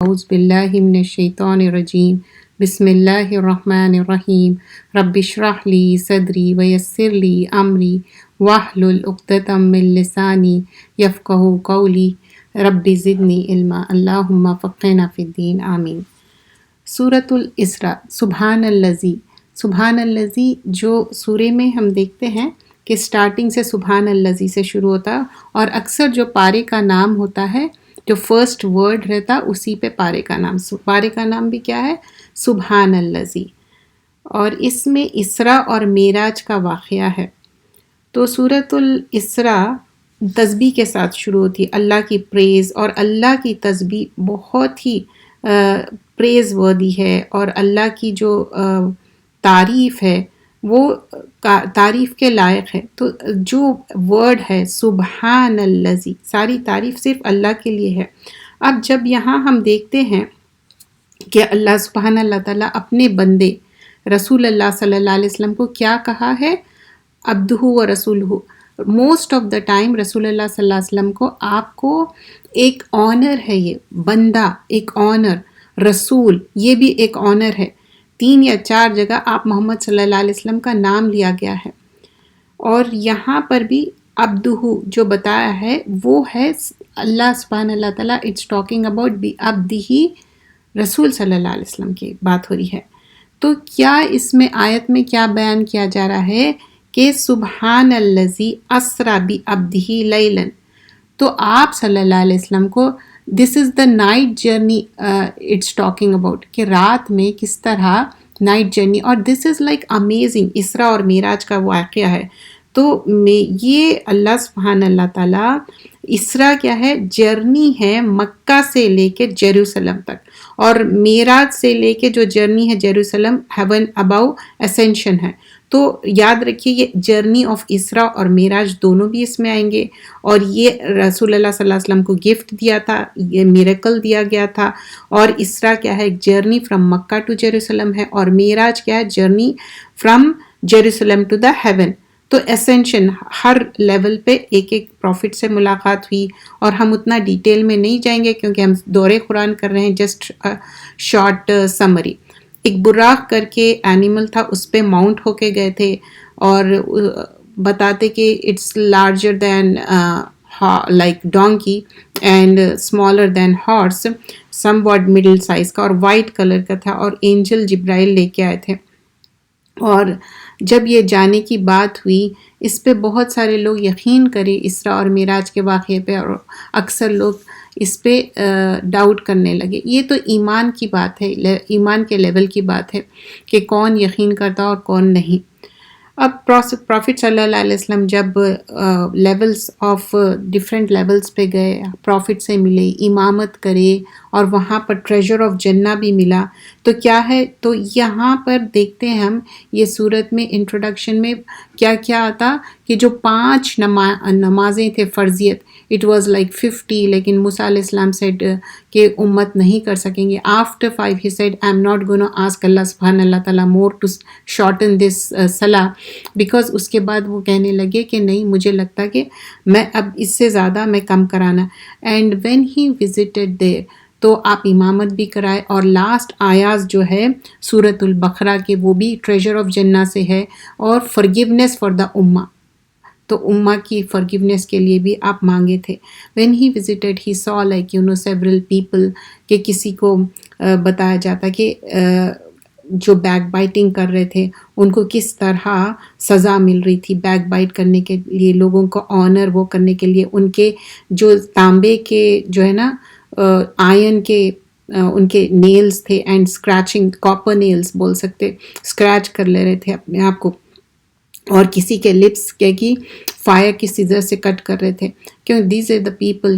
اعوذ باللہ من الشیطان الرجیم بسم اللہ الرحمن الرحیم رب اشرح لی صدری ویسر لی امری واحلل عقدۃ من لسانی یفقہوا قولی رب زدنی علما اللہم فقہنا فی الدین آمین۔ سورۃ الاسراء، سبحان الذی۔ سبحان الذی جو سورے میں ہم دیکھتے ہیں کہ سٹارٹنگ سے سبحان الذی سے شروع ہوتا، اور اکثر جو پارے کا نام ہوتا ہے، جو فرسٹ ورڈ رہتا اسی پہ پارے کا نام، پارے کا نام بھی کیا ہے؟ سبحان الذی۔ اور اس میں اسراء اور معراج کا واقعہ ہے۔ تو سورۃ الاسراء تسبیح کے ساتھ شروع ہوتی ہے، اللہ کی پریز، اور اللہ کی تسبیح بہت ہی پریز وردی ہے، اور اللہ کی جو تعریف ہے وہ تعریف کے لائق ہے۔ تو جو ورڈ ہے سبحان الذی، ساری تعریف صرف اللہ کے لیے ہے۔ اب جب یہاں ہم دیکھتے ہیں کہ اللہ سبحانہ اللہ تعالیٰ اپنے بندے رسول اللہ صلی اللہ علیہ وسلم کو کیا کہا ہے؟ عبدہ و رسولہ۔ موسٹ آف دا ٹائم رسول اللہ صلی اللہ علیہ وسلم کو، آپ کو ایک آنر ہے، یہ بندہ ایک آنر، رسول یہ بھی ایک آنر ہے۔ 3 یا 4 جگہ آپ محمد صلی اللہ علیہ وسلم کا نام لیا گیا ہے، اور یہاں پر بھی عبدہ جو بتایا ہے وہ ہے اللہ سبحانہ اللہ تعالیٰ، اٹس ٹاکنگ اباؤٹ بی عبدہ، رسول صلی اللہ علیہ وسلم کی بات ہو رہی ہے۔ تو کیا اس میں آیت میں کیا بیان کیا جا رہا ہے کہ سبحان الذی اسری بعبدہ لیلا، تو آپ صلی اللہ علیہ وسلم کو this is the night journey it's talking about, کہ رات میں کس طرح نائٹ جرنی، اور دس از لائک امیزنگ، اسراء اور معراج کا واقعہ ہے۔ تو یہ اللہ سبحانہ اللہ تعالیٰ، اسراء کیا ہے؟ جرنی ہے مکہ سے لے کے جیروسلم تک، اور معراج سے لے کے جو جرنی ہے جیروسلم ہیون اباؤ اسینشن ہے۔ تو یاد رکھیے یہ جرنی آف اسراء اور معراج دونوں بھی اس میں آئیں گے، اور یہ رسول اللہ صلی اللہ علیہ وسلم کو گفٹ دیا تھا، یہ میریکل دیا گیا تھا۔ اور اسراء کیا ہے؟ ایک journey from Mecca to Jerusalem ہے، اور معراج کیا ہے؟ Journey from Jerusalem to the heaven. تو اسینشن ہر لیول پہ ایک ایک پروفٹ سے ملاقات ہوئی، اور ہم اتنا ڈیٹیل میں نہیں جائیں گے کیونکہ ہم دورے قرآن کر رہے ہیں، جسٹ شارٹ سمری۔ ایک براق کر کے اینیمل تھا، اس پہ ماؤنٹ ہو کے گئے تھے، اور بتاتے کہ it's larger than like donkey and smaller than horse, somewhat middle size کا، اور وائٹ کلر کا تھا، اور اینجل جبرائیل لے کے آئے تھے۔ اور جب یہ جانے کی بات ہوئی، اس پہ بہت سارے لوگ یقین کرے اسراء اور معراج کے واقعے پہ، اور اکثر لوگ اس پہ ڈاؤٹ کرنے لگے۔ یہ تو ایمان کی بات ہے، ایمان کے لیول کی بات ہے کہ کون یقین کرتا اور کون نہیں۔ اب پروفٹ صلی اللہ علیہ وسلم جب لیولز آف ڈفرینٹ لیولز پہ گئے، پروفٹ سے ملے، امامت کرے، اور وہاں پر ٹریجر آف جنہ بھی ملا، تو کیا ہے؟ تو یہاں پر دیکھتے ہیں ہم یہ صورت میں انٹروڈکشن میں کیا کیا آتا کہ جو 5 نمازیں تھے فرضیت، اٹ واز لائک 50، لیکن موسیٰ علیہ السلام سیڈ کہ امت نہیں کر سکیں گے۔ After 5 he said I am not going to ask اللہ سبحانہ اللہ تعالیٰ more to shorten this صلاح، بیکاز اس کے بعد وہ کہنے لگے کہ نہیں، مجھے لگتا کہ میں اب اس سے زیادہ میں کم کرانا۔ اینڈ وین ہی وزٹڈ دیر، تو آپ امامت بھی کرائے، اور لاسٹ آیات جو ہے سورۃ البقرہ کے وہ بھی ٹریجر آف جنہ سے ہے، اور forgiveness فار دا امہ، تو امہ کی forgiveness کے لیے بھی آپ مانگے تھے۔ when he visited he saw like several people، کہ کسی کو بتایا جاتا کہ جو بیک بائٹنگ کر رہے تھے ان کو کس طرح سزا مل رہی تھی، بیک بائٹ کرنے کے لیے، لوگوں کو آنر وہ کرنے کے لیے، ان کے جو تانبے کے جو ہے نا آئرن کے ان کے نیلز تھے، اینڈ اسکریچنگ، کاپر نیلز بول سکتے، اسکریچ کر لے رہے تھے اپنے آپ کو، اور کسی کے لپس کی فائر کی سیزر سے کٹ کر رہے تھے، کیوں دیز آر دا پیپل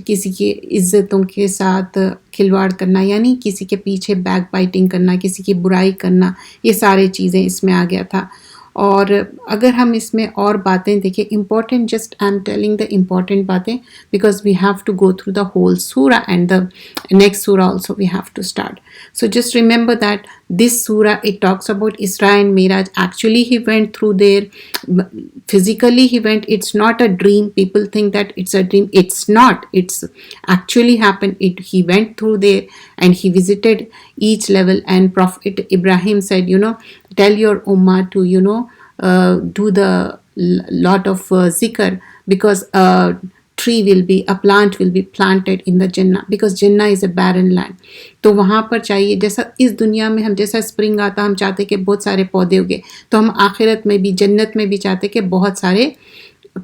کسی کی عزتوں کے ساتھ کھلواڑ کرنا، یعنی کسی کے پیچھے بیک بائٹنگ کرنا، کسی کی برائی کرنا، یہ سارے چیزیں اس میں آ گیا تھا۔ اور اگر ہم اس میں اور باتیں دیکھیں important, just I am telling the important باتیں because we have to go through the whole surah and the next surah also we have to start. So just remember that this surah, it talks about Isra and Miraj. Actually he went through there, physically he went. It's not a dream. People think that it's a dream. It's not. It's actually happened. He went through there and he visited each level, and Prophet Ibrahim said, tell your ummah to do the lot of zikr, because a plant will be planted in the Jannah, because Jannah is a barren land. تو وہاں پر چاہیے جیسا اس دنیا میں ہم جیسا spring آتا ہم چاہتے کہ بہت سارے پودے اگے، تو ہم آخرت میں بھی جنت میں بھی چاہتے کہ بہت سارے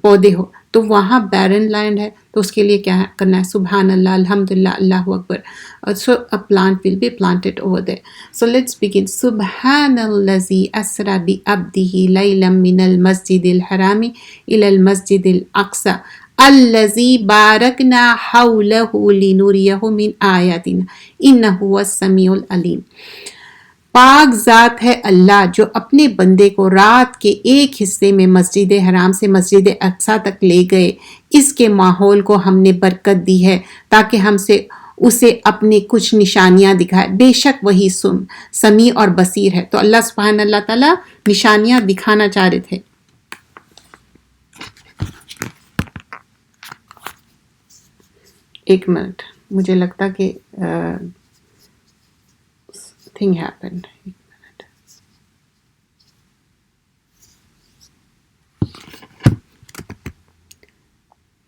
پودے ہو. تو وہاں بیرن لینڈ ہے، تو اس کے لیے کیا کرنا ہے؟ سبحان اللہ، الحمدللہ، اللہ اکبر. سو a plant will be planted over there. So let's begin. سبحان الذی اسری بعبدہ لیلا من المسجد الحرام الی المسجد الاقصی الذی بارکنا حولہ لنریہ من آیاتنا انہ هو السمیع العلیم. پاک ذات ہے اللہ جو اپنے بندے کو رات کے ایک حصے میں مسجد حرام سے مسجد اقصیٰ تک لے گئے. اس کے ماحول کو ہم نے برکت دی ہے تاکہ ہم سے اسے اپنے کچھ نشانیاں دکھائے. بے شک وہی سمیع اور بصیر ہے. تو اللہ سبحانہ اللہ تعالیٰ نشانیاں دکھانا چاہ رہے تھے. ایک منٹ، مجھے لگتا کہ thing happened. ایک منٹ.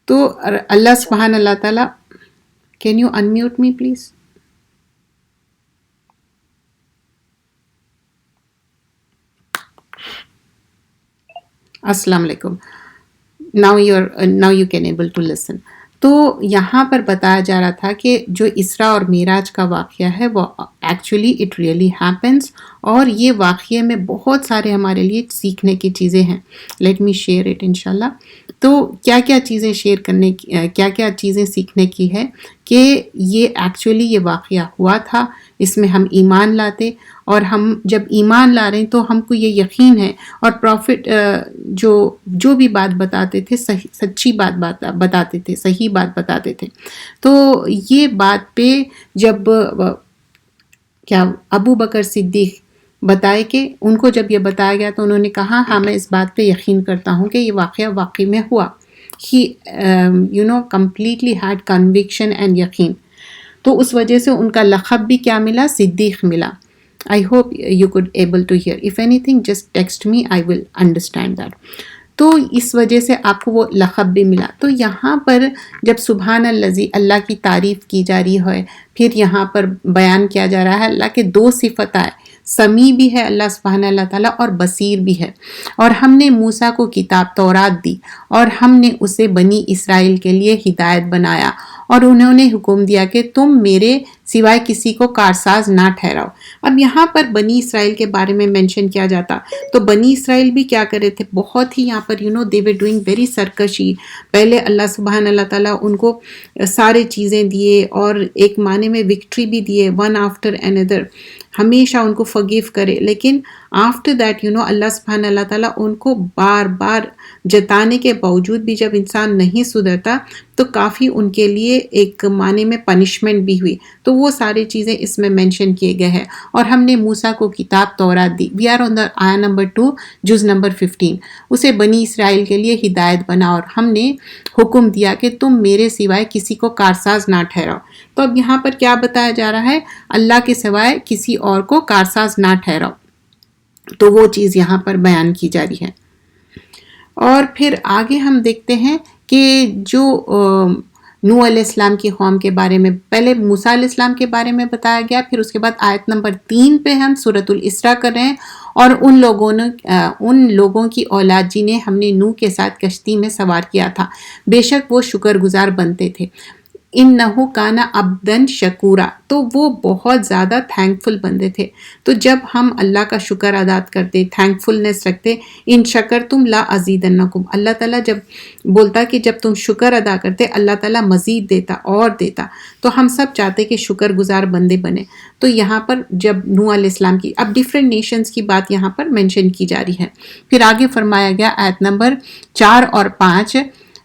تو اللہ سبحانہ اللہ تعالیٰ، can you unmute me please? السلام علیکم. now you can able to listen. تو یہاں پر بتایا جا رہا تھا کہ جو اسراء اور معراج کا واقعہ ہے وہ ایکچولی اٹ ریئلی ہیپنس، اور یہ واقعے میں بہت سارے ہمارے لیے سیکھنے کی چیزیں ہیں. لیٹ می شیئر اٹ انشاءاللہ. تو کیا کیا چیزیں شیئر کرنے کی، کیا کیا چیزیں سیکھنے کی ہے کہ یہ ایکچولی یہ واقعہ ہوا تھا، اس میں ہم ایمان لاتے، اور ہم جب ایمان لا رہے ہیں تو ہم کو یہ یقین ہے، اور پروفٹ جو بھی بات بتاتے تھے سچی بات بتاتے تھے، صحیح بات بتاتے تھے. تو یہ بات پہ جب کیا ابو بکر صدیق بتائے کہ ان کو جب یہ بتایا گیا تو انہوں نے کہا ہاں میں اس بات پہ یقین کرتا ہوں کہ یہ واقعہ واقعی میں ہوا. ہی completely had conviction and یقین. تو اس وجہ سے ان کا لقب بھی کیا ملا؟ صدیق ملا. I hope you could able to hear. If anything, just text me. I will understand that. تو اس وجہ سے آپ کو وہ لقب بھی ملا. تو یہاں پر جب سبحان الذی اللہ کی تعریف کی جا رہی ہے، پھر یہاں پر بیان کیا جا رہا ہے اللہ کے دو صفت آئے، سمیع بھی ہے اللہ سبحانہ اللہ تعالیٰ اور بصیر بھی ہے. اور ہم نے موسیٰ کو کتاب تورات دی، اور ہم نے اسے بنی اسرائیل کے لیے ہدایت بنایا، اور انہوں نے حکم دیا کہ تم میرے سوائے کسی کو کارساز نہ ٹھہراؤ. اب یہاں پر بنی اسرائیل کے بارے میں مینشن کیا جاتا، تو بنی اسرائیل بھی کیا کرے تھے، بہت ہی یہاں پر they were doing very سرکشی. پہلے اللہ سبحانہ اللہ تعالیٰ ان کو سارے چیزیں دیے، اور ایک معنی میں وکٹری بھی دیے، ون آفٹر another، ہمیشہ ان کو forgive کرے. لیکن آفٹر دیٹ اللہ سبحانہ اللہ تعالیٰ ان کو بار بار جتانے کے باوجود بھی جب انسان نہیں سدھرتا تو کافی ان کے لیے ایک معنی میں پنشمنٹ بھی ہوئی. تو وہ ساری چیزیں اس میں مینشن کیے گئے ہیں. اور ہم نے موسیٰ کو کتاب تورات دی. وی آر آن دا آیا نمبر 2 جز نمبر 15. اسے بنی اسرائیل کے لیے ہدایت بنا، اور ہم نے حکم دیا کہ تم میرے سوائے کسی کو کارساز نہ ٹھہراؤ. تو اب یہاں پر کیا بتایا جا رہا ہے؟ اللہ کے سوائے کسی اور کو کارساز نہ ٹھہراؤ. تو وہ چیز یہاں پر بیان کی جا رہی ہے. اور پھر آگے ہم دیکھتے ہیں کہ جو نوح علیہ السلام کی قوم کے بارے میں پہلے موسیٰ علیہ السلام کے بارے میں بتایا گیا، پھر اس کے بعد آیت نمبر 3 پہ ہم سورۃ الاسراء کر رہے ہیں. اور ان لوگوں کی اولاد جنہیں ہم نے نوح کے ساتھ کشتی میں سوار کیا تھا، بے شک وہ شکر گزار بنتے تھے. انہو کانا عبدن شکورا، تو وہ بہت زیادہ تھینکفل بندے تھے. تو جب ہم اللہ کا شکر ادا کرتے، تھینکفلنس رکھتے، ان شکر تم لا ازیدنکم، اللہ تعالیٰ جب بولتا کہ جب تم شکر ادا کرتے اللہ تعالیٰ مزید دیتا اور دیتا. تو ہم سب چاہتے کہ شکر گزار بندے بنے. تو یہاں پر جب نوح علیہ السلام کی، اب ڈیفرنٹ نیشنز کی بات یہاں پر مینشن کی جا رہی ہے. پھر آگے فرمایا گیا آیت نمبر 4 اور 5،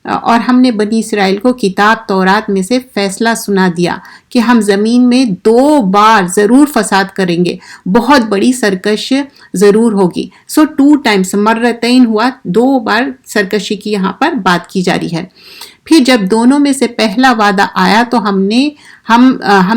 اور ہم نے بنی اسرائیل کو کتاب تورات میں سے فیصلہ سنا دیا کہ ہم زمین میں 2 بار ضرور فساد کریں گے، بہت بڑی سرکش ضرور ہوگی. سو 2 times، مرتین ہوا، 2 بار سرکشی کی یہاں پر بات کی جا رہی ہے. پھر جب دونوں میں سے پہلا وعدہ آیا تو ہم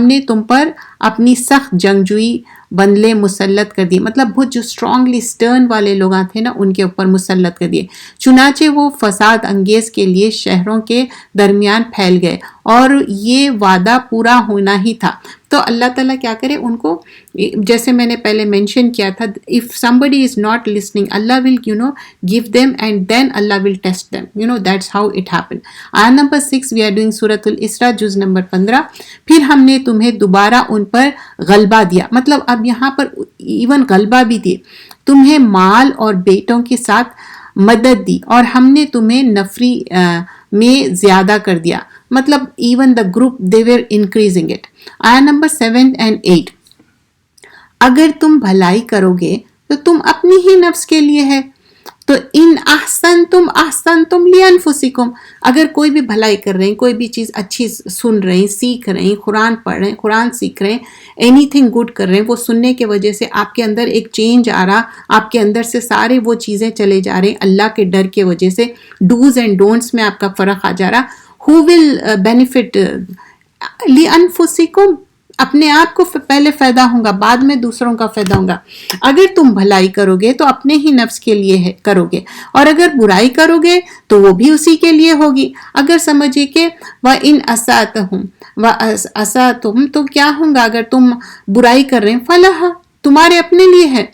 نے تم پر اپنی سخت جنگجوئی بندلے مسلط کر دیے، مطلب بہت جو اسٹرانگلی سٹرن والے لوگ تھے نا ان کے اوپر مسلط کر دیے. چنانچہ وہ فساد انگیز کے لیے شہروں کے درمیان پھیل گئے، اور یہ وعدہ پورا ہونا ہی تھا. تو اللہ تعالیٰ کیا کرے ان کو، جیسے میں نے پہلے مینشن کیا تھا، if somebody is not listening, Allah will give them and then Allah will test them. That's how it happened. Ayah number 6 we are doing Surah Al-Isra جز نمبر 15. پھر ہم نے تمہیں دوبارہ ان پر غلبہ دیا، مطلب اب یہاں پر ایون غلبہ بھی دی، تمہیں مال اور بیٹوں کے ساتھ مدد دی، اور ہم نے تمہیں نفری میں زیادہ کر دیا، مطلب even the group they were increasing it. آیا نمبر 7 and 8، اگر تم بھلائی کرو گے تو تم اپنی ہی نفس کے لیے ہے، تو ان احسنتم لانفسکم، اگر کوئی بھی بھلائی کر رہے ہیں، کوئی بھی چیز اچھی سن رہے ہیں، سیکھ رہے ہیں، قرآن پڑھ رہے ہیں، قرآن سیکھ رہے ہیں، اینی تھنگ گڈ کر رہے ہیں، وہ سننے کی وجہ سے آپ کے اندر ایک چینج آ رہا، آپ کے اندر سے سارے وہ چیزیں چلے جا رہے ہیں، اللہ کے ڈر کی وجہ سے ڈوز اینڈ ڈونٹس میں آپ کا فرق آ جا رہا. ہو ول بینیفٹ؟ لانفسکم، اپنے آپ کو پہلے فائدہ ہوگا، بعد میں دوسروں کا فائدہ ہوگا. اگر تم بھلائی کرو گے تو اپنے ہی نفس کے لیے کرو گے، اور اگر برائی کرو گے تو وہ بھی اسی کے لیے ہوگی. اگر سمجھے کہ وَإِنْ أَسَأْتُمْ، تو کیا ہوگا اگر تم برائی کر رہے ہیں، فَلَهَا، تمہارے اپنے لیے ہے،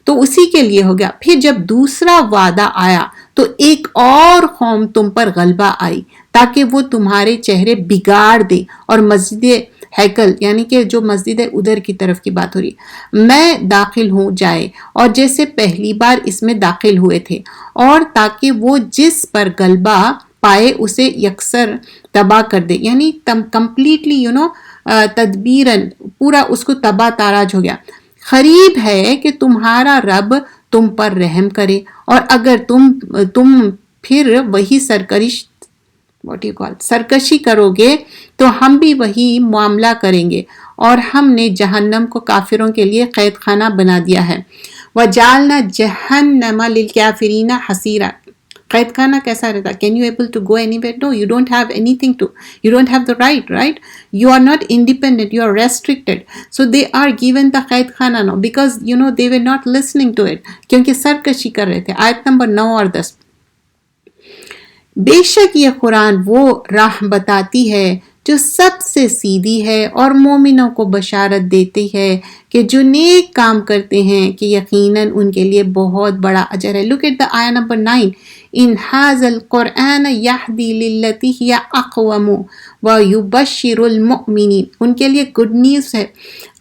تو اسی کے لیے ہو گیا. پھر جب دوسرا وعدہ آیا تو ایک اور قوم تم پر غلبہ آئی تاکہ وہ تمہارے چہرے بگاڑ دے، اور مسجد ہیکل یعنی کہ جو مسجد ادھر کی طرف کی بات ہو رہی میں داخل ہوں جائے، اور جیسے پہلی بار اس میں داخل ہوئے تھے، اور تاکہ وہ جس پر غلبہ پائے اسے یکسر تباہ کر دے، یعنی کمپلیٹلی تدبیرن پورا اس کو تباہ تاراج ہو گیا. قریب ہے کہ تمہارا رب تم پر رحم کرے، اور اگر تم پھر وہی سرکشی کرو گے تو ہم بھی وہی معاملہ کریں گے، اور ہم نے جہنم کو کافروں کے لیے قید خانہ بنا دیا ہے. وَجَعَلْنَا جَهَنَّمَ لِلْكَافِرِينَ حَصِيرًا، قید خانہ کیسا رہتا؟ Can you able to go anywhere? No, you don't have anything to. You don't have the right? You are not independent. You are restricted. So they are given the قید خانہ now because they were not listening to it. کیونکہ سرکشی کر رہے تھے. آیت number 9 اور 10، بے شک یہ قرآن وہ راہ بتاتی ہے جو سب سے سیدھی ہے، اور مومنوں کو بشارت دیتی ہے کہ جو نیک کام کرتے ہیں کہ یقیناً ان کے لیے بہت بڑا اجر ہے. Look at the آیہ نمبر 9، ان ھذا القرآن یہدی للتی ہی اقوم ویبشر المؤمنین، ان کے لیے گڈ نیوز ہے.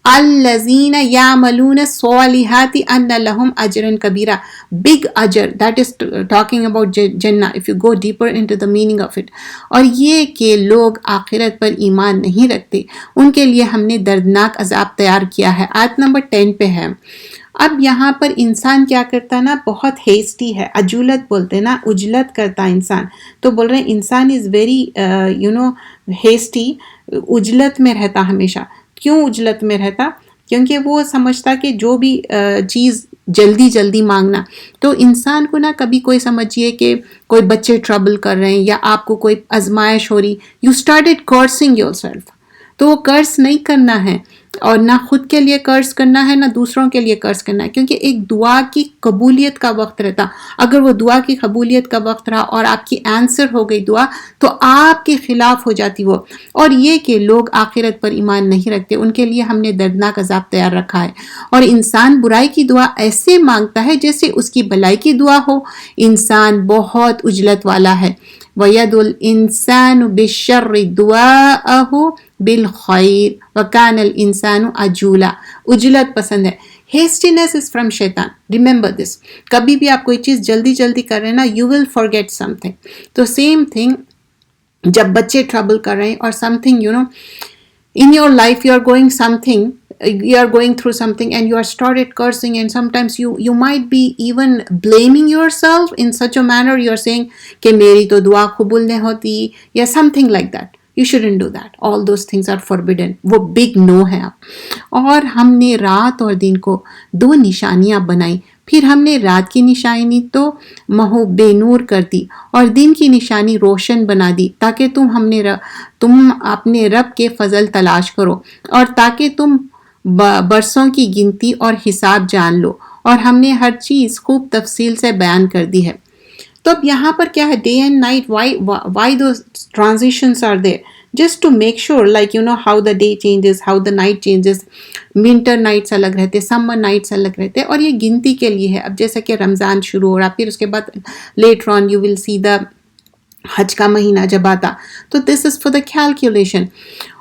الذین یعملون الصالحات ان لہم اجرا کبیرا، big اجر، that is talking about جنہ if you go deeper into the meaning of it. اور یہ کہ لوگ آخرت پر ایمان نہیں رکھتے ان کے لیے ہم نے دردناک عذاب تیار کیا ہے. آیت نمبر 10 پہ ہے. اب یہاں پر انسان کیا کرتا نا، بہت ہیسٹی ہے، عجولت بولتے نا، عجلت کرتا انسان. تو بول رہے ہیں انسان از ویری ہیسٹی، عجلت میں رہتا ہمیشہ. کیوں عجلت میں رہتا؟ کیونکہ وہ سمجھتا کہ جو بھی چیز جلدی مانگنا. تو انسان کو نا کبھی کوئی سمجھیے کہ کوئی بچے ٹربل کر رہے ہیں یا آپ کو کوئی آزمائش ہو رہی، you started cursing your self. تو وہ قرض نہیں کرنا ہے، اور نہ خود کے لیے قرض کرنا ہے نہ دوسروں کے لیے قرض کرنا ہے، کیونکہ ایک دعا کی قبولیت کا وقت رہتا. اگر وہ دعا کی قبولیت کا وقت رہا اور آپ کی آنسر ہو گئی دعا تو آپ کے خلاف ہو جاتی وہ. اور یہ کہ لوگ آخرت پر ایمان نہیں رکھتے ان کے لیے ہم نے دردناک عذاب تیار رکھا ہے. اور انسان برائی کی دعا ایسے مانگتا ہے جیسے اس کی بھلائی کی دعا ہو. انسان بہت عجلت والا ہے. وَيَدُ الْإِنسَانُ بِالشَّرِّ دُعَاءَهُ بِالْخَيْرِ وَكَانَ الْإِنسَانُ عَجُولًا. عجلت پسند ہے. Hastiness is from shaitan. Remember this. کبھی بھی آپ کوئی چیز جلدی جلدی کر رہے ہیں نا, you will forget something. تو same thing جب بچے ٹربل کر رہے ہیں اور something in your life you are going through something and you are started cursing, and sometimes you might be even blaming yourself in such a manner. You are saying کہ میری تو دعا قبول نہیں ہوتی یا something like that. You shouldn't do that. All those things are forbidden. وہ big no ہے. اور ہم نے رات اور دن کو 2 نشانیاں بنائی. پھر ہم نے رات کی نشانی تو مہو بے نور کر دی اور دن کی نشانی روشن بنا دی تاکہ تم اپنے رب کے فضل تلاش کرو اور تاکہ تم برسوں کی گنتی اور حساب جان لو. اور ہم نے ہر چیز خوب تفصیل سے بیان کر دی ہے. تو اب یہاں پر کیا ہے, day and night, why those transitions are there? Just to make sure, like how the day changes, how the night changes. Winter nights الگ رہتے, summer nights الگ رہتے, اور یہ گنتی کے لیے ہے. اب جیسا کہ رمضان شروع ہو رہا, پھر اس کے بعد later on you will see the حج کا مہینہ جب آتا, تو this is for the calculation.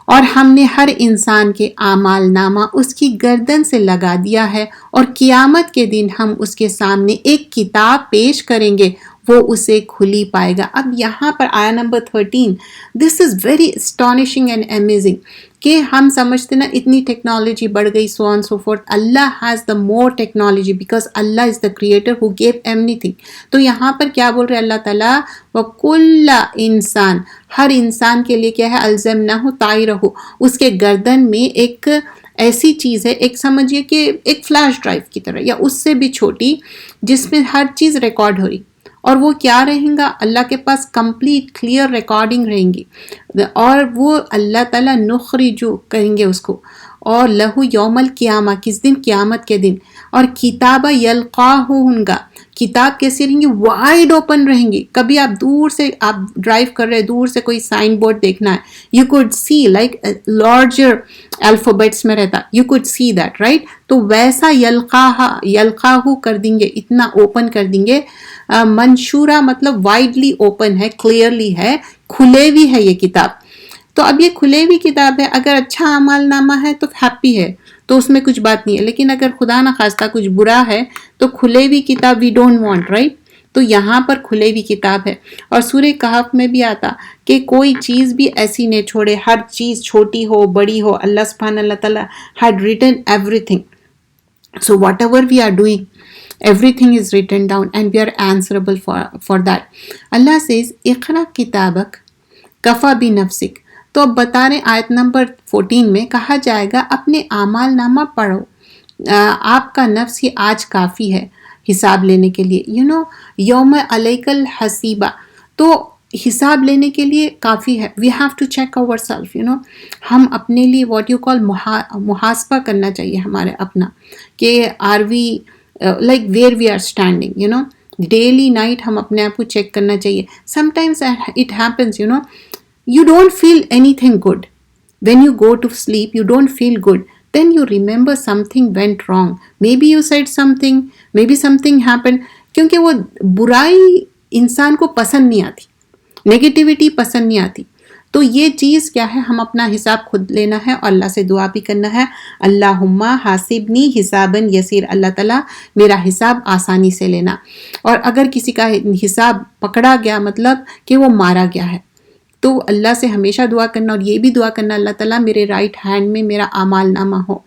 اور ہم نے ہر انسان کے اعمال نامہ اس کی گردن سے لگا دیا ہے, اور قیامت کے دن ہم اس کے سامنے ایک کتاب پیش کریں گے, وہ اسے کھلی پائے گا. اب یہاں پر آیا number 13, this is very astonishing and amazing کہ ہم سمجھتے نا اتنی ٹیکنالوجی بڑھ گئی, so on so forth. Allah has the more technology because Allah is the creator who gave everything. تو یہاں پر کیا بول رہے اللہ تعالیٰ, وَكُلَّ انسان, ہر انسان کے لیے کیا ہے, الزمنہ طائرہ, اس کے گردن میں ایک ایسی چیز ہے, ایک سمجھیے کہ ایک فلیش ڈرائیو کی طرح یا اس سے بھی چھوٹی, جس میں ہر چیز ریکارڈ ہو رہی. اور وہ کیا رہیں گا, اللہ کے پاس کمپلیٹ کلیئر ریکارڈنگ رہیں گی, اور وہ اللہ تعالیٰ نخرجو کہیں گے اس کو, اور لہو یوم القیامہ, کس دن, قیامت کے دن. اور کتابہ یلقاہ ہنگا, کتاب کیسی رہیں گی, وائڈ اوپن رہیں گی. کبھی آپ دور سے, آپ ڈرائیو کر رہے, دور سے کوئی سائن بورڈ دیکھنا ہے, you could see like larger alphabets میں رہتا, you could see that right. تو ویسا یلقاہ کر دیں گے, اتنا اوپن کر دیں گے. منشورہ مطلب وائڈلی اوپن ہے, کلیئرلی ہے, کھلے ہوئی ہے یہ کتاب. تو اب یہ کھلے ہوئی کتاب ہے, اگر اچھا اعمال نامہ ہے تو ہیپی ہے, تو اس میں کچھ بات نہیں ہے. لیکن اگر خدا نہ خواستہ کچھ برا ہے تو کھلے ہوئی کتاب وی ڈونٹ وانٹ, رائٹ. تو یہاں پر کھلے ہوئی کتاب ہے. اور سورہ کہف میں بھی آتا کہ کوئی چیز بھی ایسی نہیں چھوڑے, ہر چیز چھوٹی ہو بڑی ہو, اللہ سبحانہ اللہ تعالیٰ had written everything. So whatever we are doing, everything is written down and we are answerable for that. Allah says, اقرأ کتابک کفا بنفسک. تو اب بتا رہے آیت نمبر 14 میں کہا جائے گا اپنے اعمال نامہ پڑھو, آپ کا نفس ہی آج کافی ہے حساب لینے کے لیے. یوم علیک الحسیبہ, تو حساب لینے کے لیے کافی ہے. We have to check our self, ہم اپنے لیے واٹ یو کال محاسبہ کرنا چاہیے ہمارے اپنا, کہ are we like where we are standing, daily night ہم اپنے آپ کو چیک کرنا چاہیے. Sometimes it happens, you don't feel anything good. When you go to sleep, you don't feel good. Then you remember something went wrong. Maybe you said something, maybe something happened. کیونکہ وہ برائی انسان کو پسند نہیں آتی, negativity پسند نہیں آتی. تو یہ چیز کیا ہے, ہم اپنا حساب خود لینا ہے اور اللہ سے دعا بھی کرنا ہے, اللہم حاسبنی حسابا یسیر, اللہ تعالیٰ میرا حساب آسانی سے لینا. اور اگر کسی کا حساب پکڑا گیا مطلب کہ وہ مارا گیا ہے, تو اللہ سے ہمیشہ دعا کرنا, اور یہ بھی دعا کرنا اللہ تعالیٰ میرے رائٹ ہینڈ میں میرا اعمال نامہ ہو,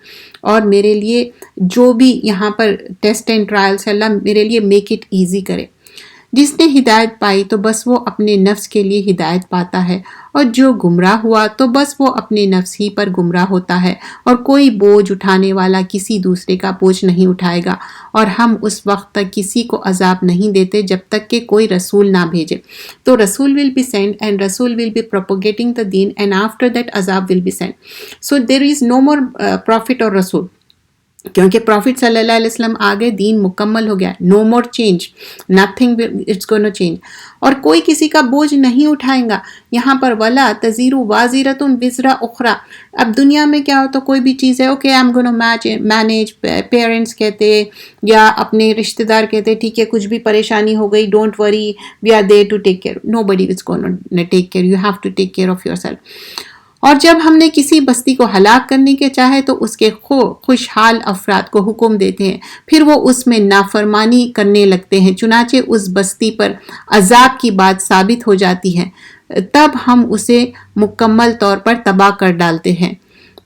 اور میرے لیے جو بھی یہاں پر ٹیسٹ اینڈ ٹرائلس ہے اللہ میرے لیے میک اٹ ایزی کرے. جس نے ہدایت پائی تو بس وہ اپنے نفس کے لیے ہدایت پاتا ہے, اور جو گمراہ ہوا تو بس وہ اپنے نفس ہی پر گمراہ ہوتا ہے, اور کوئی بوجھ اٹھانے والا کسی دوسرے کا بوجھ نہیں اٹھائے گا. اور ہم اس وقت تک کسی کو عذاب نہیں دیتے جب تک کہ کوئی رسول نہ بھیجے. تو رسول will be sent and رسول will be propagating the deen, and after that عذاب will be sent. So there is no more prophet or rasul. کیونکہ پروفٹ صلی اللہ علیہ وسلم آگے دین مکمل ہو گیا. No more change, nothing it's gonna change. اور کوئی کسی کا بوجھ نہیں اٹھائے گا. یہاں پر ولا تزیر وازرۃ وزر اخری. اب دنیا میں کیا ہوتا, کوئی بھی چیز ہے, okay I am gonna manage, parents کہتے یا اپنے رشتہ دار کہتے ٹھیک ہے کچھ بھی پریشانی ہو گئی, don't worry, we are there to take care. Nobody is gonna take care, you have to take care of yourself. اور جب ہم نے کسی بستی کو ہلاک کرنے کے چاہے تو اس کے خوشحال افراد کو حکم دیتے ہیں, پھر وہ اس میں نافرمانی کرنے لگتے ہیں, چنانچہ اس بستی پر عذاب کی بات ثابت ہو جاتی ہے, تب ہم اسے مکمل طور پر تباہ کر ڈالتے ہیں.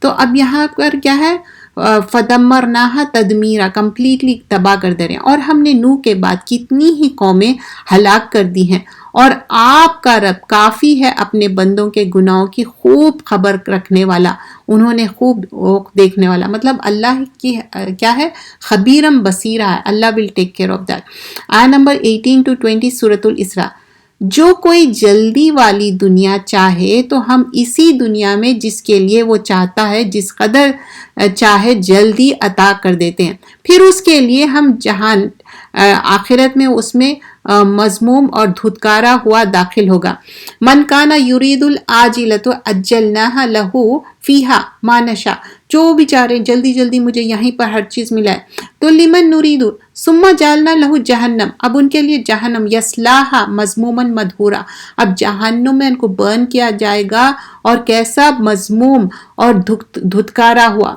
تو اب یہاں پر کیا ہے, فدمرناہا تدمیرا, کمپلیٹلی تباہ کر دے رہے ہیں. اور ہم نے نوح کے بعد کتنی ہی قومیں ہلاک کر دی ہیں, اور آپ کا رب کافی ہے اپنے بندوں کے گناہوں کی خوب خبر رکھنے والا, انہوں نے خوب دیکھنے والا. مطلب اللہ کی کیا ہے, خبیرم بصیرہ ہے, اللہ ول ٹیک کیئر آف دیٹ. آیت نمبر 18 to 20 سورۃ الاسراء. جو کوئی جلدی والی دنیا چاہے تو ہم اسی دنیا میں جس کے لیے وہ چاہتا ہے جس قدر چاہے جلدی عطا کر دیتے ہیں, پھر اس کے لیے ہم جہان آخرت میں اس میں مذموم اور دھتکارا ہوا داخل ہوگا. من کانا یرید العاجلۃ عجلناها له فیہا ما نشاء. جو بیچارے جلدی جلدی مجھے یہیں پر ہر چیز ملا ہے, تو لمن نرید ثم جعلنا له جہنم, اب ان کے لیے جہنم, یصلاھا مذموما مدحورا, اب جہنم میں ان کو برن کیا جائے گا, اور کیسا مذموم اور دھتکارا ہوا.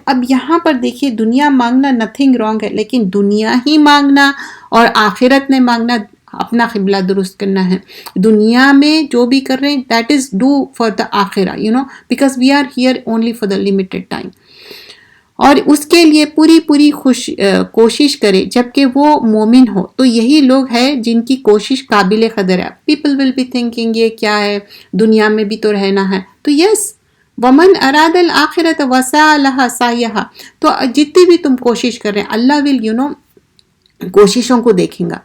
اب یہاں پر دیکھیے دنیا مانگنا نتھنگ رانگ ہے, لیکن دنیا ہی مانگنا اور آخرت میں مانگنا اپنا قبلہ درست کرنا ہے. دنیا میں جو بھی کر رہے ہیں that is do for the akhirah, because we are here only for the limited time. اور اس کے لیے پوری کوشش کرے جبکہ وہ مومن ہو. تو یہی لوگ ہیں جن کی کوشش قابل قدر ہے. پیپل ول بی تھنکنگ یہ کیا ہے, دنیا میں بھی تو رہنا ہے. تو یس, ومن اراد الآخرۃ وسعی لہا سعیہا, تو جتنی بھی تم کوشش کر رہے ہیں اللہ ول کوششوں کو دیکھیں گا.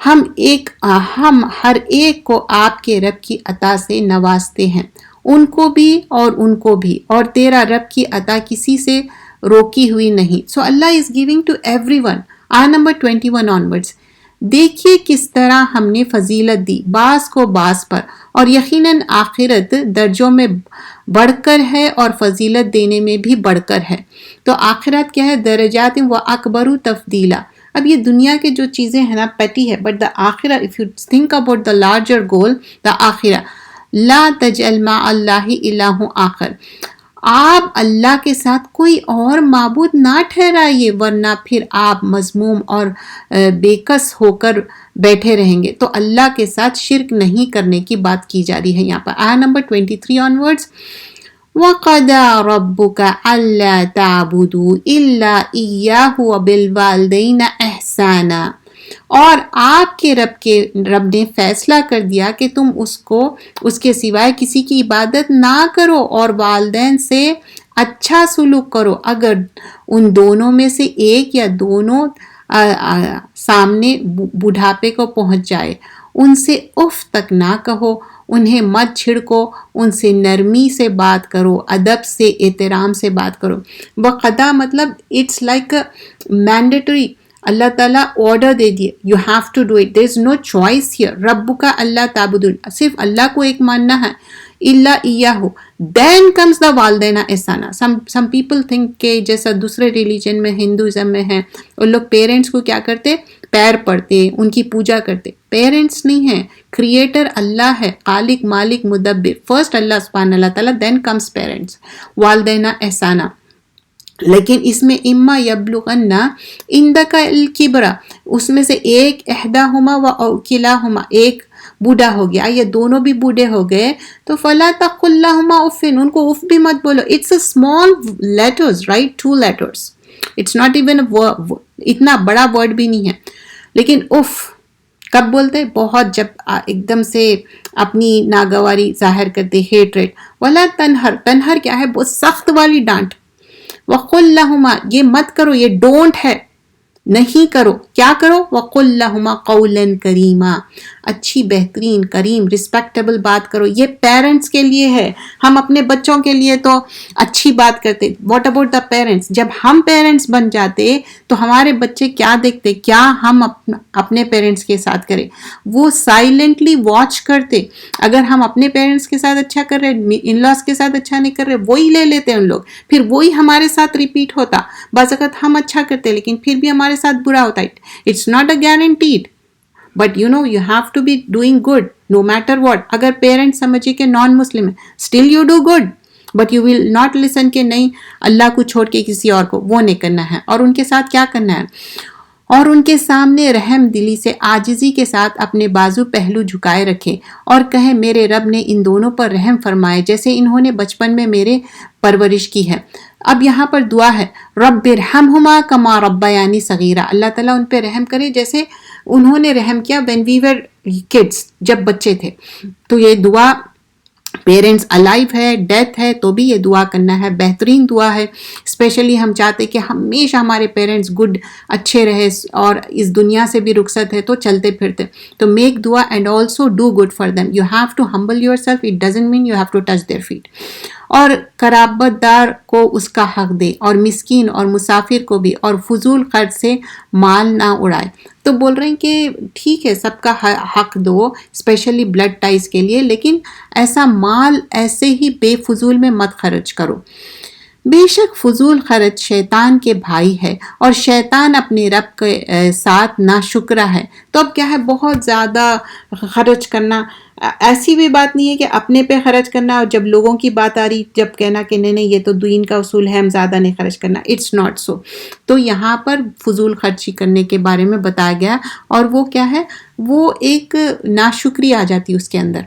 ہم ہر ایک کو آپ کے رب کی عطا سے نوازتے ہیں, ان کو بھی اور ان کو بھی, اور تیرا رب کی عطا کسی سے روکی ہوئی نہیں. So Allah is giving to everyone. آیت نمبر 21 آنورڈس. دیکھیے کس طرح ہم نے فضیلت دی بعض کو بعض پر, اور یقیناً آخرت درجوں میں بڑھ کر ہے اور فضیلت دینے میں بھی بڑھ کر ہے. تو آخرت کیا ہے, درجات و اکبر تفضیلا. اب یہ دنیا کے جو چیزیں ہیں نا پیٹی ہے, but the akhirah if you think about the larger goal, the akhirah لا تجعل مع اللہ الہ آخر. آپ اللہ کے ساتھ کوئی اور معبود نہ ٹھہرائیے, ورنہ پھر آپ مذموم اور بےکس ہو کر بیٹھے رہیں گے. تو اللہ کے ساتھ شرک نہیں کرنے کی بات کی جا رہی ہے یہاں پر. آیت نمبر 23 آنورڈس. وَقَضَىٰ رَبُّكَ أَلَّا تَعْبُدُوا إِلَّا إِيَّاهُ وَبِالْوَالِدَيْنِ إِحْسَانًا. اور آپ کے رب نے فیصلہ کر دیا کہ تم اس کے سوائے کسی کی عبادت نہ کرو, اور والدین سے اچھا سلوک کرو. اگر ان دونوں میں سے ایک یا دونوں سامنے بڑھاپے کو پہنچ جائے, ان سے اف تک نہ کہو, انہیں مت چھڑکو, ان سے نرمی سے بات کرو, ادب سے احترام سے بات کرو. وقدا مطلب اٹس لائک مینڈیٹری, اللہ تعالیٰ آرڈر دے دیے, you have to do it, there is no choice here. رب کا اللہ تعبدون, صرف اللہ کو ایک ماننا ہے, اللہ ایہو. دین کمز دا والدین احسانہ. سم پیپل تھنک کہ جیسا دوسرے ریلیجن میں ہندوازم میں ہے, وہ لوگ پیرنٹس کو کیا کرتے, پیر پڑتے, ان کی پوجا کرتے. پیرنٹس نہیں ہیں, کریٹر اللہ ہے, خالق مالک مدبر. فرسٹ اللہ سبحانہ اللہ تعالیٰ, دین کمز پیرنٹس. والدین احسانہ. لیکن اس میں اما یبلغن عندک الکبر, اس میں سے ایک احداہما و کلاہما, ایک بوڑھا ہو گیا یا دونوں بھی بوڑھے ہو گئے, تو فلا تقل لہما اف, ان کو اف بھی مت بولو. It's a small letters, right, 2 letters. It's not even اتنا بڑا ورڈ بھی نہیں ہے. لیکن اف کب بولتے, بہت جب ایک دم سے اپنی ناگواری ظاہر کرتے, ہیٹریٹ. ولا تنہر, تنہر کیا ہے, بہت سخت والی ڈانٹ. وقل لہما, یہ مت کرو, یہ ڈونٹ ہے. نہیں کرو. کیا کرو؟ وَقُلْ لَهُمَا قَوْلًا كَرِيمًا، اچھی بہترین کریم رسپیکٹیبل بات کرو. یہ پیرنٹس کے لیے ہے. ہم اپنے بچوں کے لیے تو اچھی بات کرتے. What about the parents? جب ہم پیرنٹس بن جاتے تو ہمارے بچے کیا دیکھتے؟ کیا ہم اپنے پیرنٹس کے ساتھ کریں؟ وہ سائلنٹلی واچ کرتے. اگر ہم اپنے پیرنٹس کے ساتھ اچھا کر رہے، ان لاس کے ساتھ اچھا نہیں کر رہے، وہی لے لیتے ان لوگ، پھر وہی ہمارے ساتھ ریپیٹ ہوتا. بعض اوقات ہم اچھا کرتے لیکن پھر بھی ہمارے ساتھ برا ہوتا ہے. It's not a guaranteed, but you know you have to be doing good no matter what. اگر پیرنٹس سمجھے کہ نان مسلم ہے، still you do good, but you will not listen کہ نہیں اللہ کو چھوڑ کے کسی اور کو، وہ نہیں کرنا ہے. اور ان کے ساتھ کیا کرنا ہے؟ اور ان کے سامنے رحم دلی سے عاجزی کے ساتھ اپنے بازو پہلو جھکائے رکھے اور کہے میرے رب نے ان دونوں پر رحم فرمائے جیسے انہوں نے بچپن میں میرے پرورش کی ہے. اب یہاں پر دعا ہے رب ارحمہما کما ربیانی صغیرہ، اللہ تعالیٰ ان پہ رحم کرے جیسے انہوں نے رحم کیا when we were kids، جب بچے تھے. تو یہ دعا پیرنٹس الائیو ہے، ڈیتھ ہے تو بھی یہ دعا کرنا ہے. بہترین دعا ہے. اسپیشلی ہم چاہتے کہ ہمیشہ ہمارے پیرنٹس گڈ اچھے رہے اور اس دنیا سے بھی رخصت ہے تو چلتے پھرتے. تو میک دعا and also do good for them. You have to humble yourself, it doesn't mean you have to touch their feet. اور قرابت دار کو اس کا حق دے اور مسکین اور مسافر کو بھی، اور فضول خرچ سے مال نہ اڑائے. تو بول رہے ہیں کہ ٹھیک ہے سب کا حق دو، اسپیشلی بلڈ ٹائز کے لیے، لیکن ایسا مال ایسے ہی بے فضول میں مت خرچ کرو. بے شک فضول خرچ شیطان کے بھائی ہے اور شیطان اپنے رب کے ساتھ ناشکرا ہے. تو اب کیا ہے، بہت زیادہ خرچ کرنا ایسی بھی بات نہیں ہے کہ اپنے پہ خرچ کرنا، اور جب لوگوں کی بات آ رہی جب کہنا کہ نہیں یہ تو دین کا اصول ہے ہم زیادہ نہیں خرچ کرنا. It's not so. تو یہاں پر فضول خرچی کرنے کے بارے میں بتایا گیا، اور وہ کیا ہے، وہ ایک ناشکری آ جاتی اس کے اندر.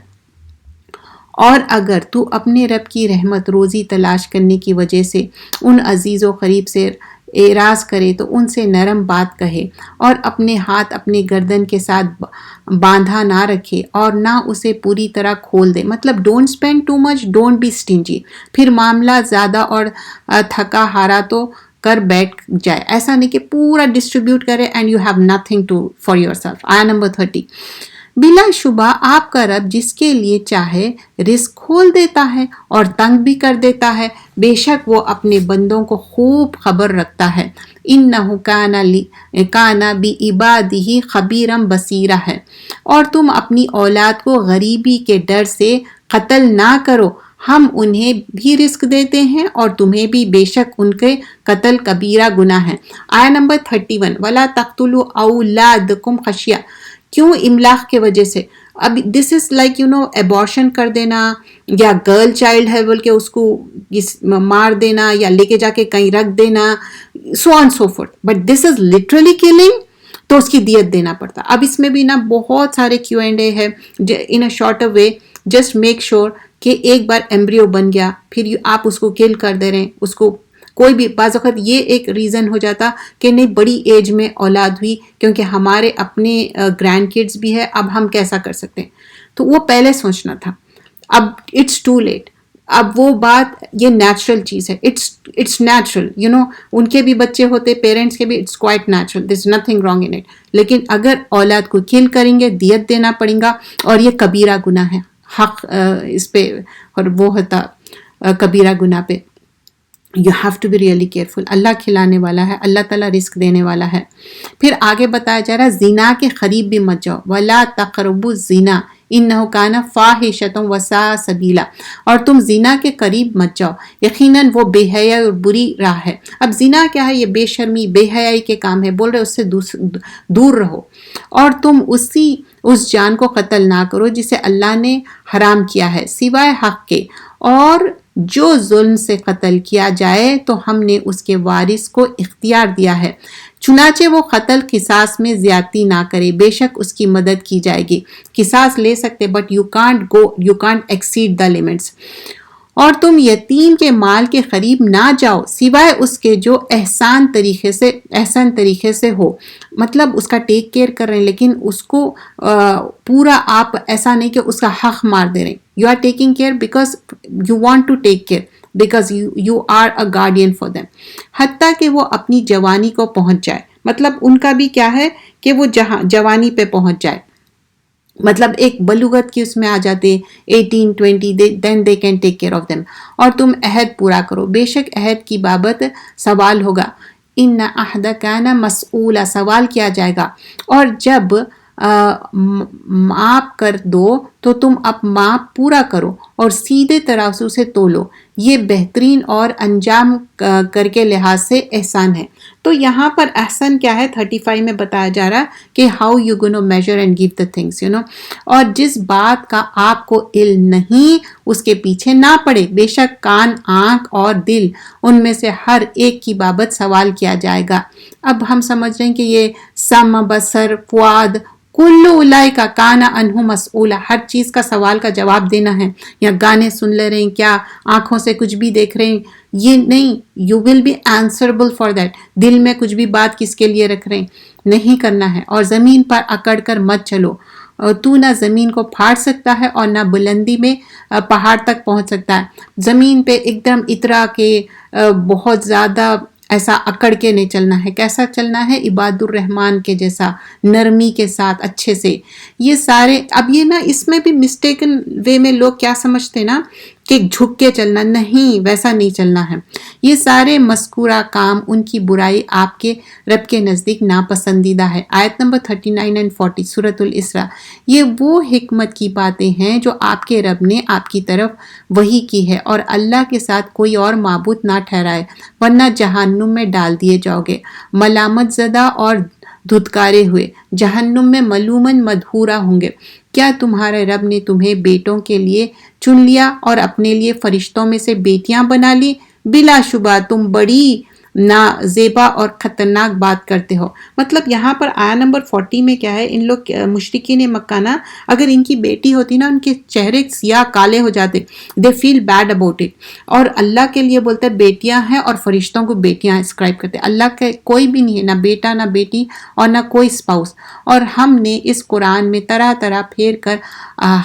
اور اگر تو اپنے رب کی رحمت روزی تلاش کرنے کی وجہ سے ان عزیز و قریب سے اعراض کرے تو ان سے نرم بات کہے، اور اپنے ہاتھ اپنے گردن کے ساتھ باندھا نہ رکھے اور نہ اسے پوری طرح کھول دے. مطلب don't spend too much, don't be stingy. پھر معاملہ زیادہ اور تھکا ہارا تو کر بیٹھ جائے. ایسا نہیں کہ پورا ڈسٹریبیوٹ کرے and you have nothing to for yourself. آیا نمبر 30. بلا شبہ آپ کا رب جس کے لیے چاہے رزق کھول دیتا ہے اور تنگ بھی کر دیتا ہے. بے شک وہ اپنے بندوں کو خوب خبر رکھتا ہے. انہ کان بعبادہ خبیرا بصیرا ہے. اور تم اپنی اولاد کو غریبی کے ڈر سے قتل نہ کرو، ہم انہیں بھی رزق دیتے ہیں اور تمہیں بھی، بے شک ان کے قتل کبیرہ گناہ ہے. آیا نمبر 31. ولا تقتلوا اولادکم خشیہ. کیوں؟ املاق کے وجہ سے. اب دس از لائک ایبارشن کر دینا، یا گرل چائلڈ ہے بول کے اس کو مار دینا یا لے کے جا کے کہیں رکھ دینا، so on so forth. But this is literally killing, تو اس کی دیت دینا پڑتا. اب اس میں بھی بہت سارے Q&A ہے in a short way. Just make sure کہ ایک بار ایمبریو بن گیا پھر آپ اس کو کل کر دے رہے ہیں. اس کو کوئی بھی بعض وقت یہ ایک ریزن ہو جاتا کہ نہیں بڑی ایج میں اولاد ہوئی کیونکہ ہمارے اپنے گرینڈ کڈز بھی ہے، اب ہم کیسا کر سکتے ہیں. تو وہ پہلے سوچنا تھا، اب اٹس ٹو لیٹ. اب وہ بات یہ نیچرل چیز ہے، اٹس نیچرل ان کے بھی بچے ہوتے، پیرنٹس کے بھی، it's quite natural, there is nothing wrong in it. لیکن اگر اولاد کو کل کریں گے دیت دینا پڑے گا، اور یہ کبیرہ گناہ ہے. حق اس پہ اور وہ ہوتا کبیرہ گناہ پہ. You have to be really careful. اللہ کھلانے والا ہے، اللہ تعالیٰ رزق دینے والا ہے. پھر آگے بتایا جا رہا ہے زنا کے قریب بھی مت جاؤ. وَلَا تَقْرَبُوا الزِّنَا إِنَّهُ كَانَ فَاحِشَةً وَسَاءَ سَبِيلًا. اور تم زنا کے قریب مت جاؤ، یقیناً وہ بے حیا اور بری راہ ہے. اب زنا کیا ہے؟ یہ بے شرمی بے حیائی کے کام ہے. بول رہے اس سے دور رہو. اور تم اس جان کو قتل نہ کرو جسے اللہ نے حرام کیا ہے سوائے حق کے، اور جو ظلم سے قتل کیا جائے تو ہم نے اس کے وارث کو اختیار دیا ہے، چنانچہ وہ قتل قصاص میں زیادتی نہ کرے، بے شک اس کی مدد کی جائے گی. قصاص لے سکتے but you can't exceed the limits. اور تم یتیم کے مال کے قریب نہ جاؤ سوائے اس کے جو احسن طریقے سے ہو. مطلب اس کا ٹیک کیئر کر رہے ہیں، لیکن اس کو پورا آپ ایسا نہیں کہ اس کا حق مار دے رہے ہیں. You are taking care because you want to take care, because you are a guardian for them. حتیٰ کہ وہ اپنی جوانی کو پہنچ جائے. مطلب ان کا بھی کیا ہے کہ وہ جوانی پہ پہنچ جائے، مطلب ایک بلوغت کی اس میں آ جاتے 18-20 then they can take care of them. اور تم عہد پورا کرو، بے شک عہد کی بابت سوال ہوگا. ان عہد کان مسئولا، سوال کیا جائے گا. اور جب معاف کر دو تو تم اب معاف پورا کرو اور سیدھے ترازو سے تولو، یہ بہترین اور انجام کر کے لحاظ سے احسان ہے. تو یہاں پر احسن کیا ہے 35 میں بتایا جا رہا کہ how you gonna measure and give the things اور جس بات کا آپ کو علم نہیں اس کے پیچھے نہ پڑے. بے شک کان، آنکھ اور دل، ان میں سے ہر ایک کی بابت سوال کیا جائے گا. اب ہم سمجھ رہے ہیں کہ یہ سم، بصر، فؤاد، کلو اولئک کان عنہ مسئولا، ہر چیز کا سوال کا جواب دینا ہے. یا گانے سن لے رہے ہیں، کیا آنکھوں سے کچھ بھی دیکھ رہے ہیں، یہ نہیں، you will be answerable for that. دل میں کچھ بھی بات کس کے لیے رکھ رہے ہیں، نہیں کرنا ہے. اور زمین پر اکڑ کر مت چلو، تو نہ زمین کو پھاڑ سکتا ہے اور نہ بلندی میں پہاڑ تک پہنچ سکتا ہے. زمین پہ ایک دم اترا کے بہت زیادہ ایسا اکڑ کے نہیں چلنا ہے. کیسا چلنا ہے؟ عباد الرحمن کے جیسا، نرمی کے ساتھ، اچھے سے. یہ سارے اب یہ نا اس میں بھی مسٹیکن وے میں لوگ کیا سمجھتے نا کہ جھک کے چلنا، نہیں، ویسا نہیں چلنا ہے. یہ سارے مذکورہ کام، ان کی برائی آپ کے رب کے نزدیک ناپسندیدہ ہے. آیت نمبر 39 and 40 سورۃ الاسراء. یہ وہ حکمت کی باتیں ہیں جو آپ کے رب نے آپ کی طرف وحی کی ہے، اور اللہ کے ساتھ کوئی اور معبود نہ ٹھہرائے، ورنہ جہنم میں ڈال دیے جاؤ گے ملامت زدہ اور دھتکارے ہوئے. جہنم میں ملومن مدحورا ہوں گے. کیا تمہارے رب نے تمہیں بیٹوں کے لیے چن لیا اور اپنے لیے فرشتوں میں سے بیٹیاں بنا لی؟ بلا شبہ تم بڑی نازیبا اور خطرناک بات کرتے ہو. مطلب یہاں پر آیا نمبر 40 میں کیا ہے، ان لوگ مشرکین مکہ نا، اگر ان کی بیٹی ہوتی نا، ان کے چہرے سیاہ کالے ہو جاتے. دے فیل بیڈ اباؤٹ اٹ. اور اللہ کے لیے بولتے بیٹیاں ہیں اور فرشتوں کو بیٹیاں اسکرائب کرتے. اللہ کے کوئی بھی نہیں ہے، نہ بیٹا نہ بیٹی اور نہ کوئی اسپاؤس. اور ہم نے اس قرآن میں طرح طرح پھیر کر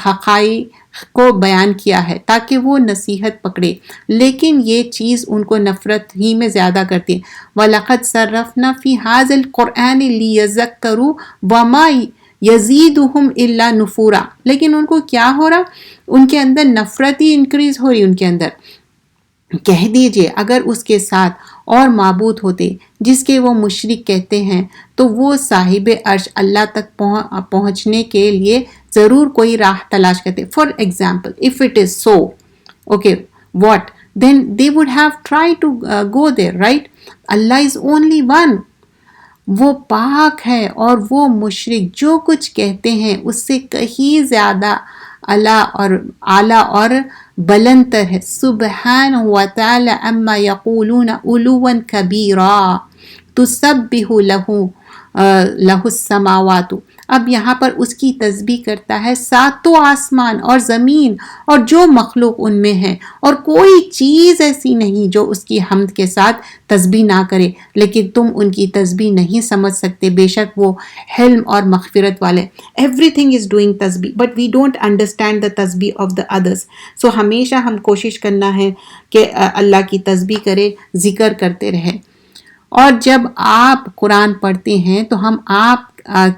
حقائق کو بیان کیا ہے تاکہ وہ نصیحت پکڑے، لیکن یہ چیز ان کو نفرت ہی میں زیادہ کرتی ہے. وَلَقَدْ صَرَّفْنَا فِي هَذَا الْقُرْآنِ لِيَذَّكَّرُوا وَمَا يَزِيدُهُمْ إِلَّا نُفُورًا. لیکن ان کو کیا ہو رہا؟ ان کے اندر نفرت ہی انکریز ہو رہی ان کے اندر. کہہ دیجئے اگر اس کے ساتھ اور معبود ہوتے جس کے وہ مشرک کہتے ہیں تو وہ صاحب عرش اللہ تک پہنچنے کے لیے ضرور کوئی راہ تلاش کرتے. For example if it is so, okay, what? Then they would have tried to go there, right? Allah is only one. وہ پاک ہے اور وہ مشرک جو کچھ کہتے ہیں اس سے کہیں زیادہ اعلیٰ اور بلند تر ہے. سبحانہ وتعالی اما یقولون علوا کبیرا تسبح لہ السماوات. اب یہاں پر اس کی تسبیح کرتا ہے ساتوں آسمان اور زمین اور جو مخلوق ان میں ہے، اور کوئی چیز ایسی نہیں جو اس کی حمد کے ساتھ تسبیح نہ کرے، لیکن تم ان کی تسبیح نہیں سمجھ سکتے. بے شک وہ حلم اور مغفرت والے. Everything is doing تسبیح but we don't understand the تسبیح of the others. So ہمیشہ ہم کوشش کرنا ہے کہ اللہ کی تسبیح کرے، ذکر کرتے رہے. اور جب آپ قرآن پڑھتے ہیں تو ہم آپ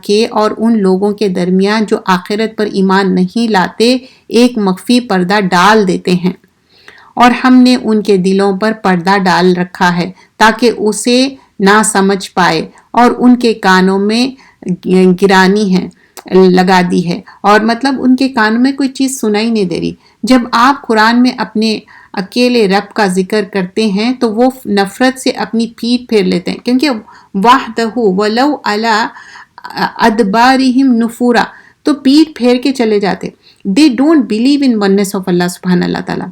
کے اور ان لوگوں کے درمیان جو آخرت پر ایمان نہیں لاتے ایک مخفی پردہ ڈال دیتے ہیں، اور ہم نے ان کے دلوں پر پردہ ڈال رکھا ہے تاکہ اسے نہ سمجھ پائے، اور ان کے کانوں میں گرانی ہے لگا دی ہے، اور مطلب ان کے کانوں میں کوئی چیز سنائی نہیں دے رہی. جب آپ قرآن میں اپنے اکیلے رب کا ذکر کرتے ہیں تو وہ نفرت سے اپنی پیٹھ پھیر لیتے ہیں، کیونکہ وحدہ ولو علی ادبارہم نفورا، تو پیٹھ پھیر کے چلے جاتے. They don't believe in oneness of Allah سبحان اللہ تعالیٰ.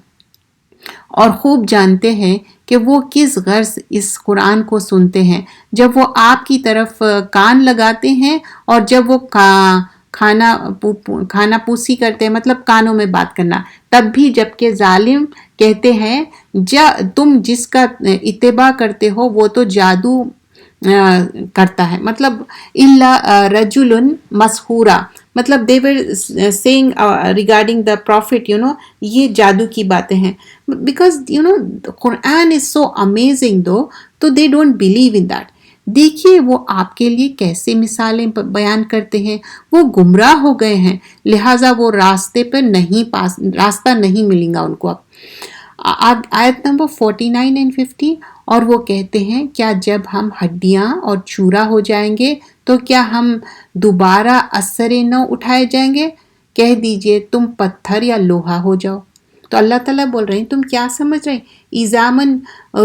اور خوب جانتے ہیں کہ وہ کس غرض اس قرآن کو سنتے ہیں. جب وہ آپ کی طرف کان لگاتے ہیں اور جب وہ کھانا پوسی کرتے ہیں، مطلب کانوں میں بات کرنا، تب بھی جبکہ ظالم کہتے ہیں تم جس کا اتباع کرتے ہو وہ تو جادو کرتا ہے. مطلب الا رجل مسحورا، مطلب they were saying regarding the prophet, یہ جادو کی باتیں ہیں. Because the Quran is so amazing though, so they don't believe in that. دیکھیے وہ آپ کے لیے کیسے مثالیں بیان کرتے ہیں. وہ گمراہ ہو گئے ہیں، لہٰذا وہ راستہ نہیں ملے گا ان کو. اب آیت نمبر 49 and 50. اور وہ کہتے ہیں کیا جب ہم ہڈیاں اور چورا ہو جائیں گے تو کیا ہم دوبارہ اثر نو اٹھائے جائیں گے؟ کہہ دیجئے تم پتھر یا لوہا ہو جاؤ. تو اللہ تعالیٰ بول رہے ہیں تم کیا سمجھ رہے ہیں؟ ایزامن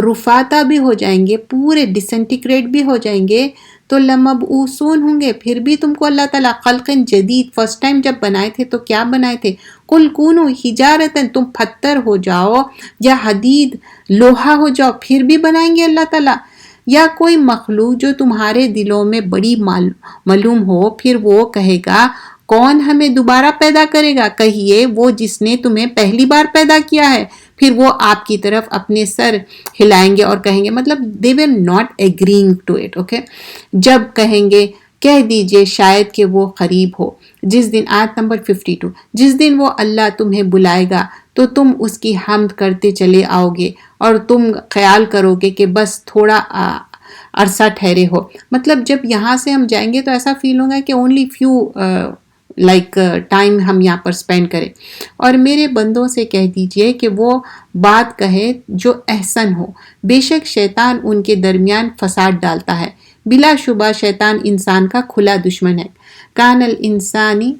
رفاتا بھی ہو جائیں گے، پورے ڈسنٹیگریٹ بھی ہو جائیں گے، تو لمبعوثون ہوں گے. پھر بھی تم کو اللہ تعالیٰ خلق جدید، فرسٹ ٹائم جب بنائے تھے تو کیا بنائے تھے؟ قل کونوا حجارتن، تم پتھر ہو جاؤ یا حدید لوہا ہو جاؤ، پھر بھی بنائیں گے اللہ تعالیٰ. یا کوئی مخلوق جو تمہارے دلوں میں بڑی معلوم ہو، پھر وہ کہے گا کون ہمیں دوبارہ پیدا کرے گا؟ کہیے وہ جس نے تمہیں پہلی بار پیدا کیا ہے. پھر وہ آپ کی طرف اپنے سر ہلائیں گے اور کہیں گے، مطلب they were not agreeing to it. okay. جب کہیں گے کہہ دیجئے شاید کہ وہ قریب ہو. جس دن، آیت نمبر 52، جس دن وہ اللہ تمہیں بلائے گا تو تم اس کی حمد کرتے چلے آؤ گے اور تم خیال کرو گے کہ بس تھوڑا عرصہ ٹھہرے ہو. مطلب جب یہاں سے ہم جائیں گے تو ایسا فیل ہوگا کہ اونلی فیو ٹائم ہم یہاں پر سپینڈ کریں. اور میرے بندوں سے کہہ دیجئے کہ وہ بات کہے جو احسن ہو. بے شک شیطان ان کے درمیان فساد ڈالتا ہے. بلا شبہ شیطان انسان کا کھلا دشمن ہے. کان الانسانی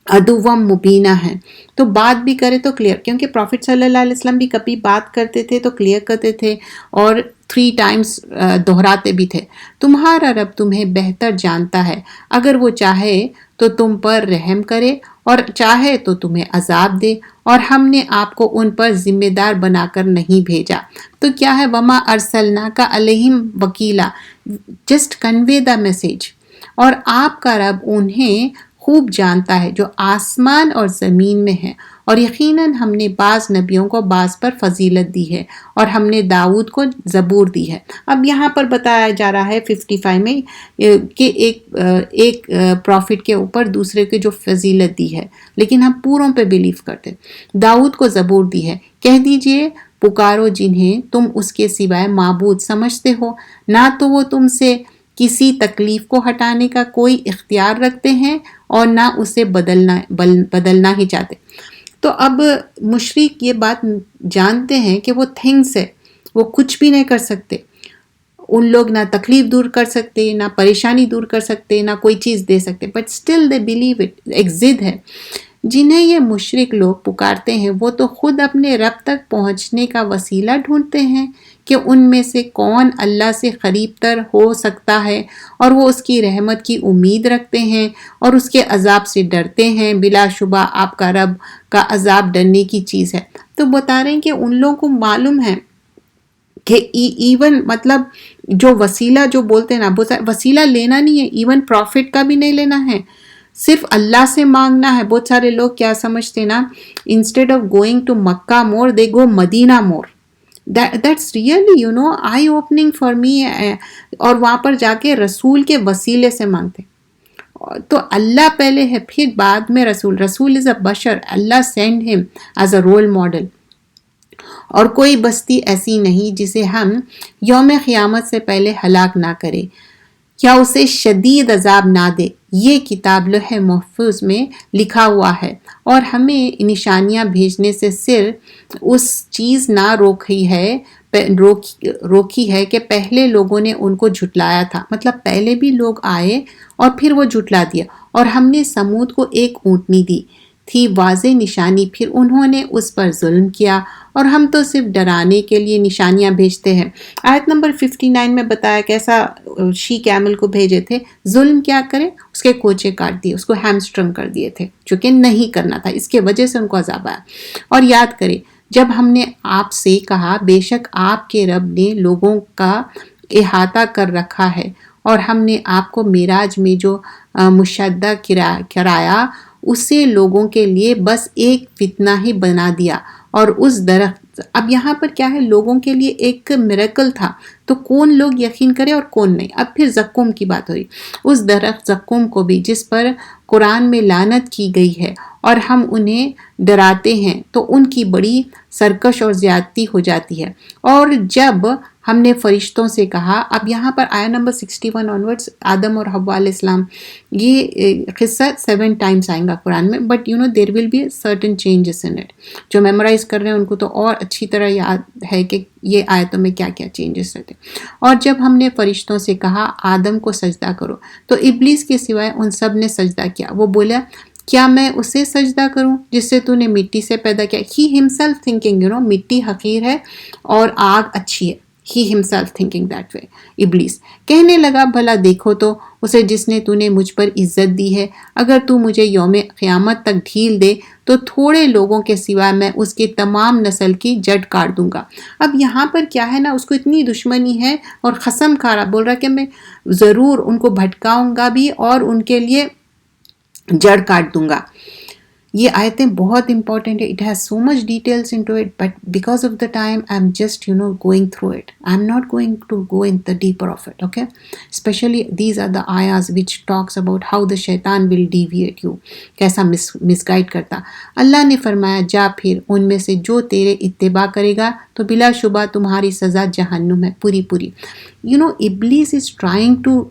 عدوم مبینہ ہے. تو بات بھی کرے تو کلیئر، کیونکہ پروفٹ صلی اللہ علیہ وسلم بھی کبھی بات کرتے تھے تو کلیئر کرتے تھے اور 3 times دہراتے بھی تھے. تمہارا رب تمہیں بہتر جانتا ہے، اگر وہ چاہے تو تم پر رحم کرے اور چاہے تو تمہیں عذاب دے، اور ہم نے آپ کو ان پر ذمہ دار بنا کر نہیں بھیجا. تو کیا ہے، وما ارسلناک علیہم وکیلا، جسٹ کنوے دا میسج. اور آپ کا رب انہیں خوب جانتا ہے جو آسمان اور زمین میں ہے، اور یقیناً ہم نے بعض نبیوں کو بعض پر فضیلت دی ہے، اور ہم نے داؤد کو زبور دی ہے. اب یہاں پر بتایا جا رہا ہے 55 میں کہ ایک پروفٹ کے اوپر دوسرے کے جو فضیلت دی ہے، لیکن ہم پوروں پہ بلیو کرتے. داؤد کو زبور دی ہے. کہہ دیجئے پکارو جنہیں تم اس کے سوائے معبود سمجھتے ہو، نہ تو وہ تم سے کسی تکلیف کو ہٹانے کا کوئی اختیار رکھتے ہیں اور نہ اسے بدلنا ہی چاہتے. تو اب مشرک یہ بات جانتے ہیں کہ وہ تھنگس ہے، وہ کچھ بھی نہیں کر سکتے. ان لوگ نہ تکلیف دور کر سکتے، نہ پریشانی دور کر سکتے، نہ کوئی چیز دے سکتے، but still they believe it. ایک ضد ہے. جنہیں یہ مشرک لوگ پکارتے ہیں وہ تو خود اپنے رب تک پہنچنے کا وسیلہ ڈھونڈتے ہیں کہ ان میں سے کون اللہ سے قریب تر ہو سکتا ہے، اور وہ اس کی رحمت کی امید رکھتے ہیں اور اس کے عذاب سے ڈرتے ہیں. بلا شبہ آپ کا رب کا عذاب ڈرنے کی چیز ہے. تو بتا رہے ہیں کہ ان لوگوں کو معلوم ہے کہ ایون مطلب جو وسیلہ جو بولتے ہیں نا، وسیلہ لینا نہیں ہے، ایون پروفٹ کا بھی نہیں لینا ہے، صرف اللہ سے مانگنا ہے. بہت سارے لوگ کیا سمجھتے نا، instead of going to Mecca more they go Medina more. That's really eye opening for me. اور وہاں پر جا کے رسول کے وسیلے سے مانگتے. تو اللہ پہلے ہے، پھر بعد میں رسول از اے بشر، اللہ سینڈ ہم ایز اے رول ماڈل. اور کوئی بستی ایسی نہیں جسے ہم یوم قیامت سے پہلے ہلاک نہ کرے یا اسے شدید عذاب نہ دے. یہ کتاب لوح محفوظ میں لکھا ہوا ہے، اور ہمیں نشانیاں بھیجنے سے صرف اس چیز نہ روکی ہے کہ پہلے لوگوں نے ان کو جھٹلایا تھا. مطلب پہلے بھی لوگ آئے اور پھر وہ جھٹلا دیا. اور ہم نے سمود کو ایک اونٹنی دی تھی واضح نشانی، پھر انہوں نے اس پر ظلم کیا، اور ہم تو صرف ڈرانے کے لیے نشانیاں بھیجتے ہیں. آیت نمبر 59 میں بتایا کیسا شی کیمل کو بھیجے تھے. ظلم کیا کرے، اس کے کوچے کاٹ دیے، اس کو ہیمسٹرنگ کر دیے تھے، جو کہ نہیں کرنا تھا، اس کے وجہ سے ان کو عذاب آیا. اور یاد کرے جب ہم نے آپ سے کہا بے شک آپ کے رب نے لوگوں کا احاطہ کر رکھا ہے، اور ہم نے آپ کو معراج میں جو مشاہدہ کرایا اسے لوگوں کے لیے بس ایک فتنہ ہی بنا دیا. اور اس درخت، اب یہاں پر کیا ہے، لوگوں کے لیے ایک میریکل تھا، تو کون لوگ یقین کرے اور کون نہیں. اب پھر زقوم کی بات ہوئی. اس درخت زقوم کو بھی جس پر قرآن میں لعنت کی گئی ہے اور ہم انہیں ڈراتے ہیں تو ان کی بڑی سرکش اور زیادتی ہو جاتی ہے. اور جب ہم نے فرشتوں سے کہا. اب یہاں پر آیا نمبر 61 آنورڈس آدم اور حوا علیہ السلام، یہ قصہ 7 ٹائمس آئیں گا قرآن میں، but there will be certain changes in it. جو میمورائز کر رہے ہیں ان کو تو اور اچھی طرح یاد ہے کہ یہ آیتوں میں کیا کیا چینجز رہتے. اور جب ہم نے فرشتوں سے کہا آدم کو سجدہ کرو تو ابلیس کے سوائے ان سب نے سجدہ کیا. وہ بولا کیا میں اسے سجدہ کروں جس سے تو نے مٹی سے پیدا کیا. ہی ہمسیلف تھنکنگ مٹی حقیر ہے اور آگ اچھی ہے. ہی ہمسیلف تھنکنگ دیٹ وے. ابلیس کہنے لگا بھلا دیکھو تو اسے جس نے تو نے مجھ پر عزت دی ہے، اگر تو مجھے یوم قیامت تک ڈھیل دے تو تھوڑے لوگوں کے سوا میں اس کی تمام نسل کی جڑ کاٹ دوں گا. اب یہاں پر کیا ہے نا، اس کو اتنی دشمنی ہے اور قسم کھا رہا، بول رہا کہ میں ضرور ان کو بھٹکاؤں گا بھی اور ان کے لیے جڑ کاٹ دوں گا. یہ آیتیں بہت امپورٹنٹ ہے. It has so much details into it but because of the time I am just going through it. I am not going to go in the deeper of it. Okay, especially these are the ayahs which talks about how the Shaitan will deviate you, کیسا مس guide کرتا. اللہ نے فرمایا جا پھر ان میں سے جو تیرے اتباع کرے گا تو بلا شبہ تمہاری سزا جہنم ہے پوری پوری. ابلیس از ٹرائنگ ٹو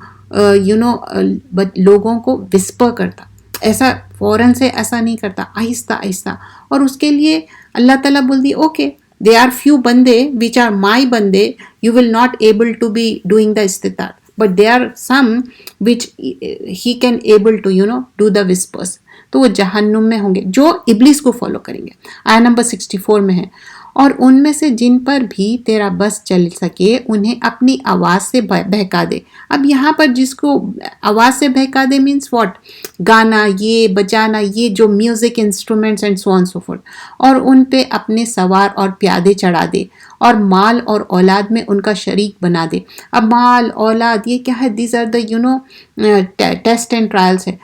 لوگوں کو وسپر کرتا، ایسا فوراً سے ایسا نہیں کرتا، آہستہ آہستہ. اور اس کے لیے اللہ تعالیٰ بول دی okay they are few bande which are my bande, you will not able to be doing the istitaat, but they are some which he can able to do the whispers. تو وہ جہنم میں ہوں گے جو ابلیس کو فالو کریں گے. آیا نمبر 64 میں ہے اور ان میں سے جن پر بھی تیرا بس چل سکے انہیں اپنی آواز سے بہکا دے. اب یہاں پر جس کو آواز سے بہکا دے مینس واٹ، گانا، یہ بجانا، یہ جو music instruments and so on so fourth, اور ان پہ اپنے سوار اور پیادے چڑھا دے اور مال اور اولاد میں ان کا شریک بنا دے. اب مال اولاد یہ کیا ہے؟ These are the test and trials ہے.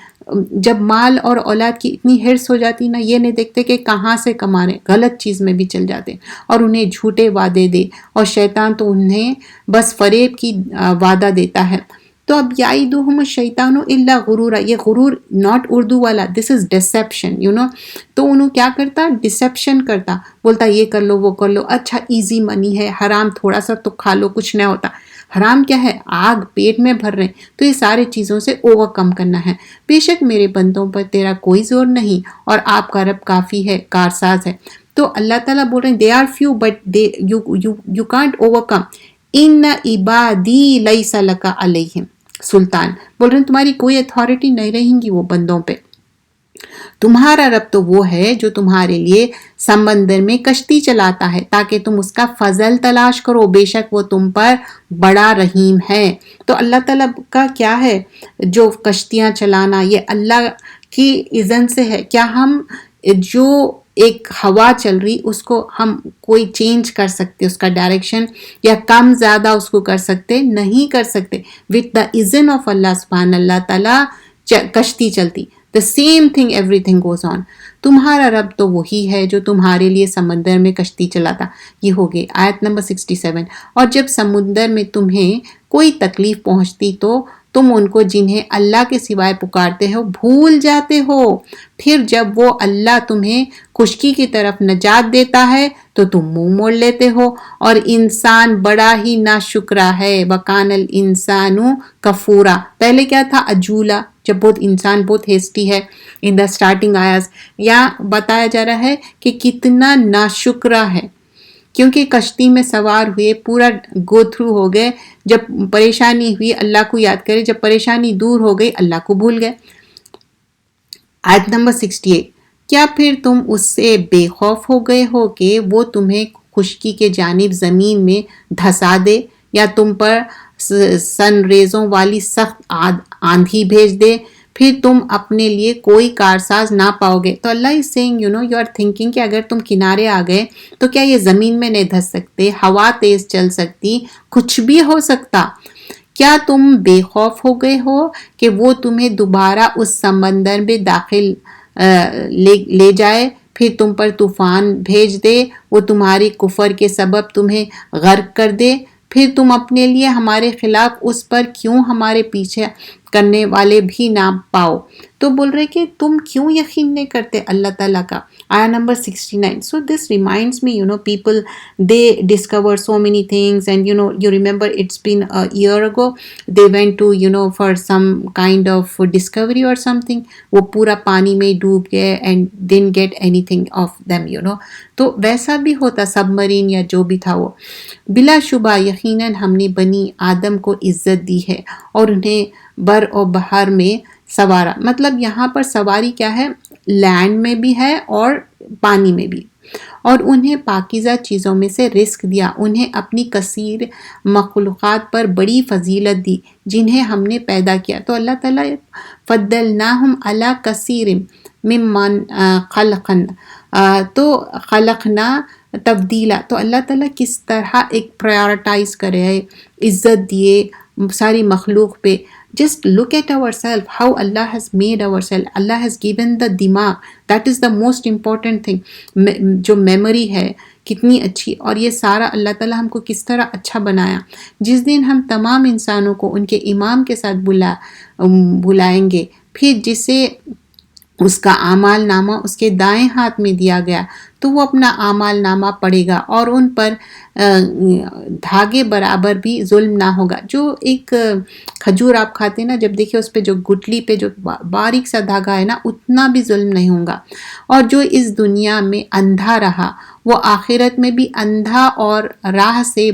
جب مال اور اولاد کی اتنی ہرس ہو جاتی نا، یہ نہیں دیکھتے کہ کہاں سے کما رہے، غلط چیز میں بھی چل جاتے اور انہیں جھوٹے وعدے دے، اور شیطان تو انہیں بس فریب کی وعدہ دیتا ہے. تو اب یعیدہم الشیطان الا غرورا، یہ غرور ناٹ اردو والا، دس از ڈسیپشن. تو انہوں کیا کرتا؟ ڈسیپشن کرتا، بولتا یہ کر لو وہ کر لو، اچھا ایزی منی ہے، حرام تھوڑا سا تو کھا لو کچھ نہیں ہوتا. حرام کیا ہے؟ آگ پیٹ میں بھر رہے. تو یہ سارے چیزوں سے اوور کم کرنا ہے. بے شک میرے بندوں پر تیرا کوئی زور نہیں اور آپ کا رب کافی ہے، کارساز ہے. تو اللہ تعالیٰ بول رہے ہیں they are few but you can't اوور کم. ان عبادی لیس لک علیہم سلطان، بول رہے ہیں تمہاری کوئی اتھارٹی نہیں رہیں گی وہ بندوں پہ. تمہارا رب تو وہ ہے جو تمہارے لیے سمندر میں کشتی چلاتا ہے تاکہ تم اس کا فضل تلاش کرو، بے شک وہ تم پر بڑا رحیم ہے. تو اللہ تعالیٰ کا کیا ہے جو کشتیاں چلانا، یہ اللہ کی اذن سے ہے. کیا ہم جو ایک ہوا چل رہی اس کو ہم کوئی چینج کر سکتے، اس کا ڈائریکشن یا کم زیادہ اس کو کر سکتے؟ نہیں کر سکتے. وتھ دا اذن آف اللہ سبحان اللہ تعالیٰ کشتی چلتی. The same thing, everything goes on. تمہارا رب تو وہی ہے جو تمہارے لیے سمندر میں کشتی چلاتا. یہ ہو گئی آیت نمبر 67. اور جب سمندر میں تمہیں کوئی تکلیف پہنچتی تو تم ان کو جنہیں اللہ کے سوائے پکارتے ہو بھول جاتے ہو، پھر جب وہ اللہ تمہیں خشکی کی طرف نجات دیتا ہے تو تم منہ موڑ لیتے ہو. اور انسان بڑا ہی ناشکرا ہے. وَقَانَ الْإِنسَانُ کفورا. پہلے کیا تھا؟ عجولا، جب بہت انسان بہت ہیسٹی ہے. ان دا اسٹارٹنگ آیاز یہاں بتایا جا رہا ہے کہ کتنا ناشکرا ہے، کیونکہ کشتی میں سوار ہوئے، پورا گو تھرو ہو گئے. جب پریشانی ہوئی اللہ کو یاد کرے، جب پریشانی دور ہو گئی اللہ کو بھول گئے. آیت نمبر 68. کیا پھر تم اس سے بے خوف ہو گئے ہو کہ وہ تمہیں خشکی کے جانب زمین میں دھسا دے یا تم پر سن ریزوں والی سخت آندھی بھیج دے، پھر تم اپنے لیے کوئی کارساز نہ پاؤ گے. تو اللہ is seeing you are thinking کہ اگر تم کنارے آ گئے تو کیا یہ زمین میں نہیں دھس سکتے؟ ہوا تیز چل سکتی، کچھ بھی ہو سکتا. کیا تم بے خوف ہو گئے ہو کہ وہ تمہیں دوبارہ اس سمندر میں داخل لے جائے، پھر تم پر طوفان بھیج دے، وہ تمہاری کفر کے سبب تمہیں غرق کر دے، پھر تم اپنے لیے ہمارے خلاف اس پر کیوں ہمارے پیچھے کرنے والے بھی نہ پاؤ. تو تو بول رہے کہ تم کیوں یقین نہیں کرتے اللہ تعالیٰ کا. آیا number 69. So this reminds me, people, they discover so many things, and you remember it's been a year ago, they went to, for some kind of discovery or something, وہ پورا پانی میں ڈوب گئے and didn't get anything of them, تو ویسا بھی ہوتا سب مرین یا جو بھی تھا وہ. بلا شبہ یقیناً ہم نے بنی آدم کو عزت دی ہے اور انہیں بر و بحر میں سوارا. مطلب یہاں پر سواری کیا ہے؟ لینڈ میں بھی ہے اور پانی میں بھی. اور انہیں پاکیزہ چیزوں میں سے رزق دیا، انہیں اپنی کثیر مخلوقات پر بڑی فضیلت دی جنہیں ہم نے پیدا کیا. تو اللہ تعالیٰ فضلناہم علی کثیر ممن خلقنا، تو خلقنا تفضیلا. تو اللہ تعالیٰ کس طرح ایک پرائورٹائز کرے، عزت دیے ساری مخلوق پہ. Just look at ourselves, how Allah has made ourselves. Allah has given the dimag. That is the most important thing. جو میموری ہے کتنی اچھی، اور یہ سارا اللہ تعالیٰ ہم کو کس طرح اچھا بنایا. جس دن ہم تمام انسانوں کو ان کے امام کے ساتھ بلائیں گے، پھر جسے اس کا اعمال نامہ اس کے دائیں ہاتھ میں دیا گیا تو وہ اپنا اعمال نامہ پڑھے گا اور ان پر دھاگے برابر بھی ظلم نہ ہوگا. جو ایک کھجور آپ کھاتے ہیں نا، جب دیکھیں اس پہ جو گٹلی پہ جو باریک سا دھاگا ہے نا، اتنا بھی ظلم نہیں ہوگا. اور جو اس دنیا میں اندھا رہا وہ آخرت میں بھی اندھا اور راہ سے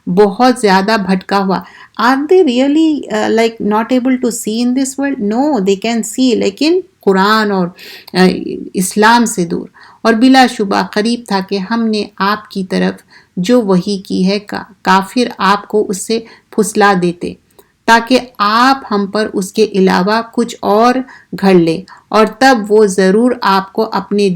بہت زیادہ بھٹکا ہوا. Are they really like not able to see in this world? No, they can see, لیکن قرآن اور اسلام سے دور. اور بلا شبہ قریب تھا کہ ہم نے آپ کی طرف جو وحی کی ہے کافر آپ کو اس سے پھسلا دیتے تاکہ آپ ہم پر اس کے علاوہ کچھ اور گھڑ لیں، اور تب وہ ضرور آپ کو اپنے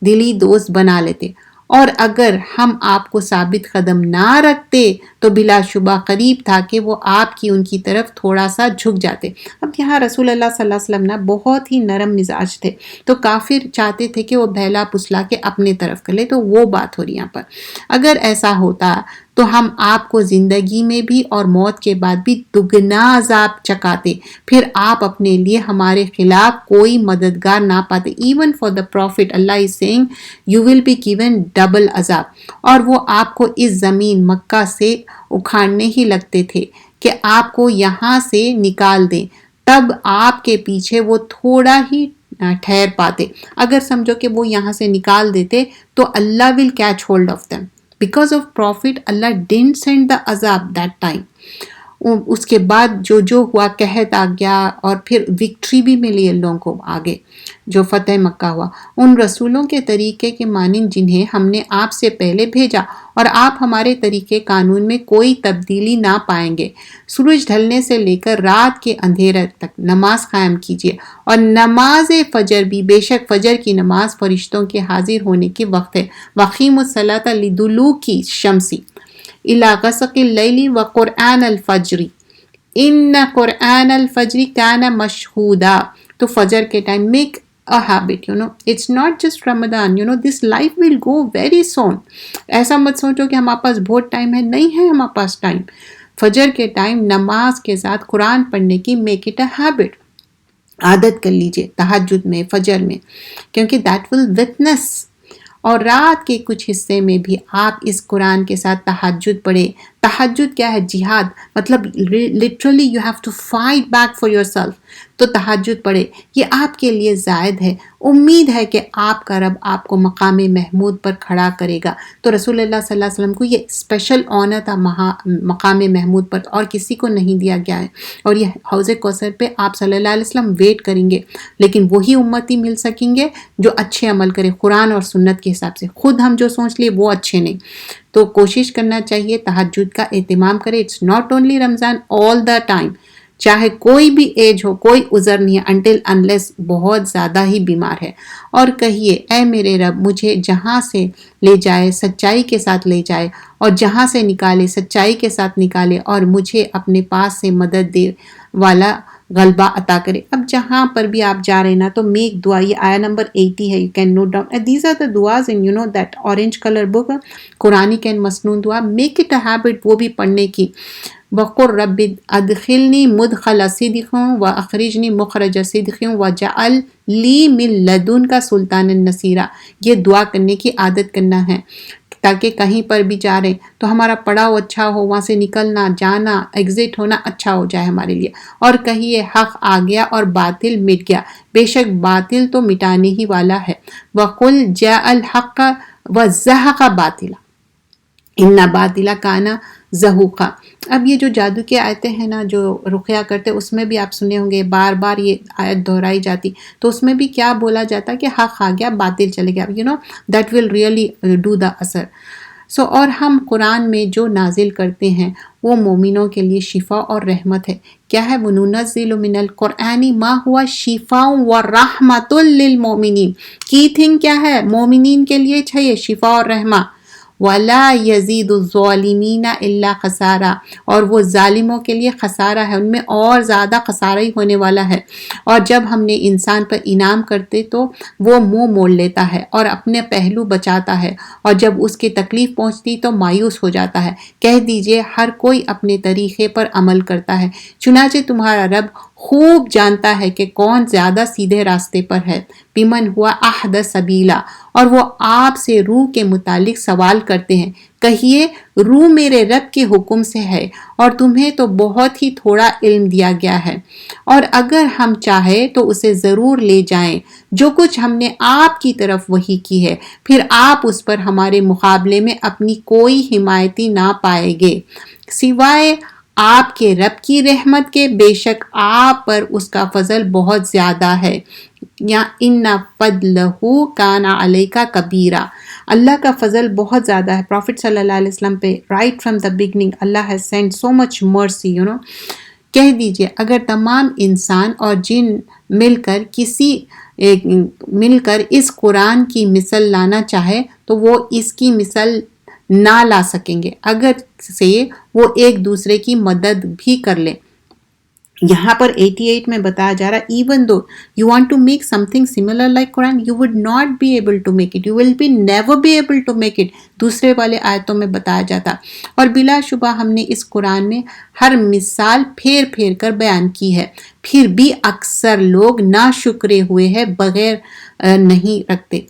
دلی دوست بنا لیتے. اور اگر ہم آپ کو ثابت قدم نہ رکھتے تو بلا شبہ قریب تھا کہ وہ آپ کی ان کی طرف تھوڑا سا جھک جاتے. اب یہاں رسول اللہ صلی اللہ علیہ وسلم نا بہت ہی نرم مزاج تھے، تو کافر چاہتے تھے کہ وہ بہلا پسلا کے اپنے طرف کر لے. تو وہ بات ہو رہی یہاں پر. اگر ایسا ہوتا تو ہم آپ کو زندگی میں بھی اور موت کے بعد بھی دگنا عذاب چکاتے، پھر آپ اپنے لیے ہمارے خلاف کوئی مددگار نہ پاتے. ایون فار دا پروفٹ اللہ is seeing you will be given double عذاب. اور وہ آپ کو اس زمین مکہ سے اکھاڑنے ہی لگتے تھے کہ آپ کو یہاں سے نکال دیں، تب آپ کے پیچھے وہ تھوڑا ہی ٹھہر پاتے. اگر سمجھو کہ وہ یہاں سے نکال دیتے تو اللہ will catch hold of them. Because of Prophet, Allah didn't send the azab that time. اس کے بعد جو ہوا قحط آ گیا اور پھر وکٹری بھی ملی ان لوگوں کو آگے جو فتح مکہ ہوا. ان رسولوں کے طریقے کے مانند جنہیں ہم نے آپ سے پہلے بھیجا، اور آپ ہمارے طریقے قانون میں کوئی تبدیلی نہ پائیں گے. سورج ڈھلنے سے لے کر رات کے اندھیرے تک نماز قائم کیجیے، اور نماز فجر بھی، بے شک فجر کی نماز فرشتوں کے حاضر ہونے کے وقت ہے. وَقِیمُوا الصَّلَاةَ لِدُلُوکِ الشَّمْسِ إِلَىٰ غَسَقِ اللَّيْلِ وَقُرْآنَ الْفَجْرِ إِنَّ قُرْآنَ الْفَجْرِ كَانَ مَشْهُودًا. تو فجر کے time make a habit, it's not just Ramadan, this life will go very soon. ایسا مت سوچو کہ ہمارے پاس بہت ٹائم ہے، نہیں ہے ہمارے پاس ٹائم. فجر کے ٹائم نماز کے ساتھ قرآن پڑھنے کی میک اٹ اے ہیبٹ، عادت کر لیجئے تہجد میں، فجر میں، کیونکہ that will witness. اور رات کے کچھ حصے میں بھی آپ اس قرآن کے ساتھ تہجد پڑھے. تہجد کیا ہے؟ جہاد، مطلب literally you have to fight back for yourself. تو تہجد پڑھے، یہ آپ کے لیے زائد ہے. امید ہے کہ آپ کا رب آپ کو مقام محمود پر کھڑا کرے گا. تو رسول اللہ صلی اللہ علیہ وسلم کو یہ اسپیشل آنر تھا مقام محمود پر، اور کسی کو نہیں دیا گیا ہے. اور یہ حوض کوثر پہ آپ صلی اللہ علیہ وسلم ویٹ کریں گے، لیکن وہی امتی مل سکیں گے جو اچھے عمل کرے قرآن اور سنت کے حساب سے. خود ہم جو سوچ لیے وہ اچھے نہیں. تو کوشش کرنا چاہیے تہجد کا اہتمام کرے. اٹس ناٹ اونلی رمضان، آل دا ٹائم، چاہے کوئی بھی ایج ہو، کوئی عذر نہیں ہے انٹل انلیس بہت زیادہ ہی بیمار ہے. اور کہیے اے میرے رب مجھے جہاں سے لے جائے سچائی کے ساتھ لے جائے، اور جہاں سے نکالے سچائی کے ساتھ نکالے، اور مجھے اپنے پاس سے مدد دے والا غلبہ عطا کرے. اب جہاں پر بھی آپ جا رہے نا تو میک دعا، یہ آیا نمبر 80 ہے، you can note down. These are the duas in that orange colour book, Quranic and masnoon dua. Make it a habit وہ بھی پڑھنے کی. وقر رب ادخلنی مدخل صدق و اخرجنی مخرج صدق وجعل لی من لدنک سلطان النصیرہ. یہ دعا کرنے کی عادت کرنا ہے تاکہ کہیں پر بھی جا رہے تو ہمارا پڑاؤ اچھا ہو، وہاں سے نکلنا جانا ایگزٹ ہونا اچھا ہو جائے ہمارے لیے. اور کہیے حق آ گیا اور باطل مٹ گیا، بے شک باطل تو مٹانے ہی والا ہے. وَقُلْ جَاءَ الْحَقَّ وَزَّهَقَ بَاطِلًا اِنَّ بَاطِلَ كَانَ زَهُوقًا. اب یہ جو جادو کی آیتیں ہیں نا جو رقیہ کرتے اس میں بھی آپ سنے ہوں گے بار بار یہ آیت دہرائی جاتی، تو اس میں بھی کیا بولا جاتا کہ حق آ گیا باطل چلے گیا، that will really do the اثر. اور ہم قرآن میں جو نازل کرتے ہیں وہ مومنوں کے لیے شفا اور رحمت ہے. کیا ہے؟ وَنُنَزِّلُ مِنَ الْقُرْآنِ مَا هُوَ شِفَاءٌ وَرَحْمَةٌ لِّلْمُؤْمِنِينَ. کی تھنگ کیا ہے؟ مومنین کے لیے چاہیے شفا اور رحمہ. وَلَا يَزِيدُ الظَّالِمِينَ إِلَّا خَسَارًا. اور وہ ظالموں کے لیے خسارہ ہے، ان میں اور زیادہ خسارہ ہی ہونے والا ہے. اور جب ہم نے انسان پر انعام کرتے تو وہ منہ موڑ لیتا ہے اور اپنے پہلو بچاتا ہے، اور جب اس کی تکلیف پہنچتی تو مایوس ہو جاتا ہے. کہہ دیجئے ہر کوئی اپنے طریقے پر عمل کرتا ہے، چنانچہ تمہارا رب خوب جانتا ہے کہ کون زیادہ سیدھے راستے پر ہے. بِمَنْ هُوَ أَهْدَىٰ سَبِيلًا. اور وہ آپ سے روح کے متعلق سوال کرتے ہیں. کہیے روح میرے رب کے حکم سے ہے اور تمہیں تو بہت ہی تھوڑا علم دیا گیا ہے، اور اگر ہم چاہیں تو اسے ضرور لے جائیں جو کچھ ہم نے آپ کی طرف وحی کی ہے، پھر آپ اس پر ہمارے مقابلے میں اپنی کوئی حمایتی نہ پائیں گے سوائے آپ کے رب کی رحمت کے. بے شک آپ پر اس کا فضل بہت زیادہ ہے. یا ان فضلہ کان علیک کبیرا. اللہ کا فضل بہت زیادہ ہے پروفٹ صلی اللہ علیہ وسلم پہ. Right from the beginning Allah has send so much mercy کہہ دیجئے اگر تمام انسان اور جن مل کر اس قرآن کی مثل لانا چاہے تو وہ اس کی مثل نہ لا سکیں گے اگر سے وہ ایک دوسرے کی مدد بھی کر لیں. یہاں پر 88 میں بتایا جا رہا ہے even though you want to make something similar like Quran you would not be able to make it, you will be never be able to make it. دوسرے والے آیتوں میں بتایا جاتا. اور بلا شبہ ہم نے اس قرآن میں ہر مثال پھیر پھیر کر بیان کی ہے، پھر بھی اکثر لوگ ناشکرے ہوئے ہیں بغیر نہیں رکھتے.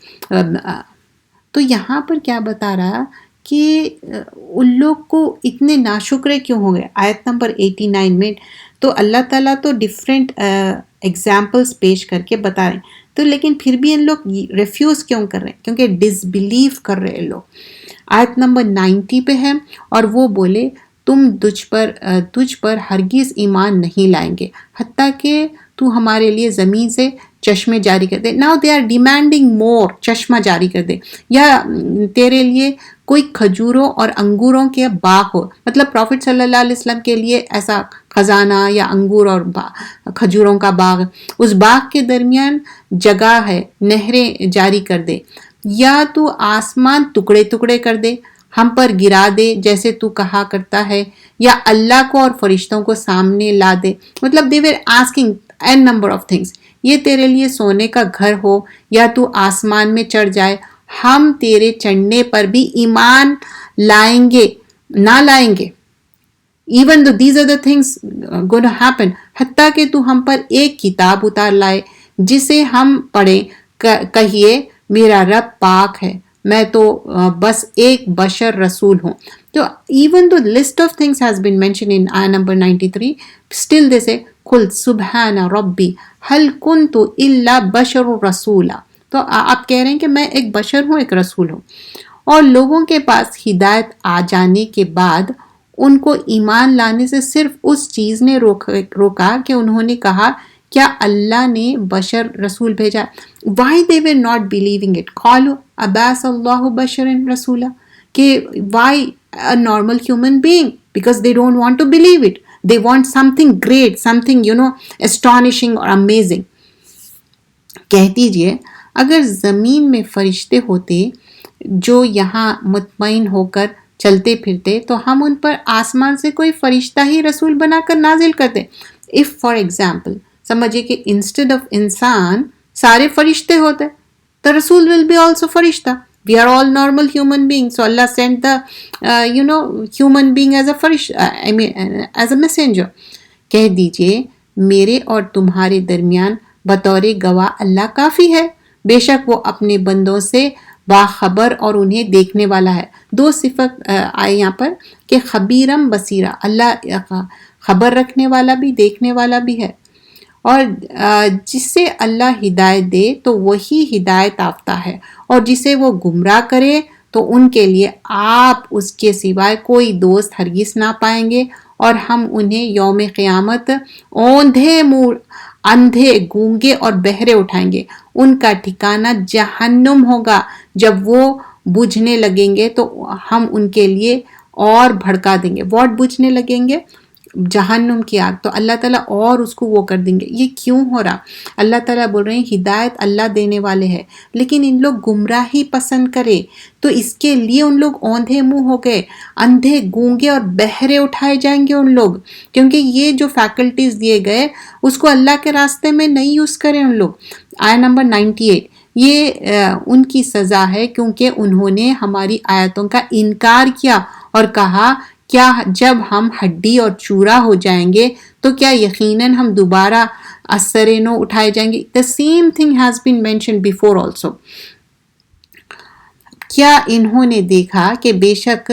تو یہاں پر کیا بتا رہا کہ ان لوگ کو اتنے ناشکرے کیوں ہو گئے. آیت نمبر 89 میں تو اللہ تعالیٰ تو ڈیفرنٹ ایگزامپلس پیش کر کے بتا رہے ہیں، تو لیکن پھر بھی ان لوگ ریفیوز کیوں کر رہے ہیں؟ کیونکہ ڈس بلیف کر رہے ہیں لوگ. آیت نمبر 90 پہ ہے اور وہ بولے تجھ پر ہرگز ایمان نہیں لائیں گے حتیٰ کہ تو ہمارے لیے زمین سے چشمے جاری کر دے. ناؤ دے آر ڈیمانڈنگ مور. چشمہ جاری کر دے یا تیرے لیے کوئی کھجوروں اور انگوروں کے باغ ہو. مطلب پروفٹ صلی اللہ علیہ وسلم کے لیے ایسا خزانہ یا انگور اور کھجوروں کا باغ، اس باغ کے درمیان جگہ ہے، نہریں جاری کر دے. یا تو آسمان ٹکڑے ٹکڑے کر دے ہم پر گرا دے جیسے تو کہا کرتا ہے، یا اللہ کو اور فرشتوں کو سامنے لا دے. مطلب they were asking n number of things. یہ تیرے لیے سونے کا گھر ہو یا تو آسمان میں چڑھ جائے، ہم تیرے چڑھنے پر بھی ایمان لائیں گے نہ لائیں گے. even though these are the things going to happen. حتیٰ کہ تو ہم پر ایک کتاب اتار لائے جسے ہم پڑھیں. کہیے میرا رب پاک ہے، میں تو بس ایک بشر رسول ہوں. تو even though the list of things has been mentioned in ayah number 93, still they say قُلْ سُبْحَانَ رَبِّي هَلْ كُنْتُ إِلَّا بَشَرٌ رَسُولًا. تو آپ کہہ رہے ہیں کہ میں ایک بشر ہوں، ایک رسول ہوں. اور لوگوں کے پاس ہدایت آ جانے کے بعد ان کو ایمان لانے سے صرف اس چیز نے روکا کہ انہوں نے کہا کیا اللہ نے بشر رسول بھیجا. why they were not believing it. قالوا ابعث اللہ بشر رسولا. کہ why a normal human being, because they don't want to believe it. They want something great, something astonishing or amazing. کہہ دیجئے اگر زمین میں فرشتے ہوتے جو یہاں مطمئن ہو کر چلتے پھرتے تو ہم ان پر آسمان سے کوئی فرشتہ ہی رسول بنا کر نازل کرتے. if for example سمجھے کہ instead of انسان سارے فرشتے ہوتے تو رسول will be also فرشتہ. We are all normal human beings. So Allah sent the, human being as a as a messenger. کہہ دیجئے میرے اور تمہارے درمیان بطور گواہ اللہ کافی ہے، بے شک وہ اپنے بندوں سے باخبر اور انہیں دیکھنے والا ہے. دو صفت آئے یہاں پر کہ خبیرم بصیرہ، اللہ خبر رکھنے والا بھی دیکھنے والا بھی ہے. اور جسے اللہ ہدایت دے تو وہی ہدایت یافتہ ہے، اور جسے وہ گمراہ کرے تو ان کے لیے آپ اس کے سوائے کوئی دوست ہرگز نہ پائیں گے. اور ہم انہیں یوم قیامت اوندھے منہ، اندھے، گونگے اور بہرے اٹھائیں گے. ان کا ٹھکانہ جہنم ہوگا. جب وہ بجھنے لگیں گے تو ہم ان کے لیے اور بھڑکا دیں گے. واٹ بجھنے لگیں گے؟ جہنم کی آگ. تو اللہ تعالیٰ اور اس کو وہ کر دیں گے. یہ کیوں ہو رہا؟ اللہ تعالیٰ بول رہے ہیں ہدایت اللہ دینے والے ہیں، لیکن ان لوگ گمراہی پسند کرے تو اس کے لیے ان لوگ اوندھے منہ ہو گئے، اندھے، گونگے اور بہرے اٹھائے جائیں گے ان لوگ، کیونکہ یہ جو فیکلٹیز دیے گئے اس کو اللہ کے راستے میں نہیں یوز کریں ان لوگ. آیت نمبر 98، یہ ان کی سزا ہے کیونکہ انہوں نے ہماری آیتوں کا انکار کیا اور کہا کیا جب ہم ہڈی اور چورا ہو جائیں گے تو کیا یقیناً ہم دوبارہ اثر نو اٹھائے جائیں گے. The same thing has been mentioned before also. کیا انہوں نے دیکھا کہ بے شک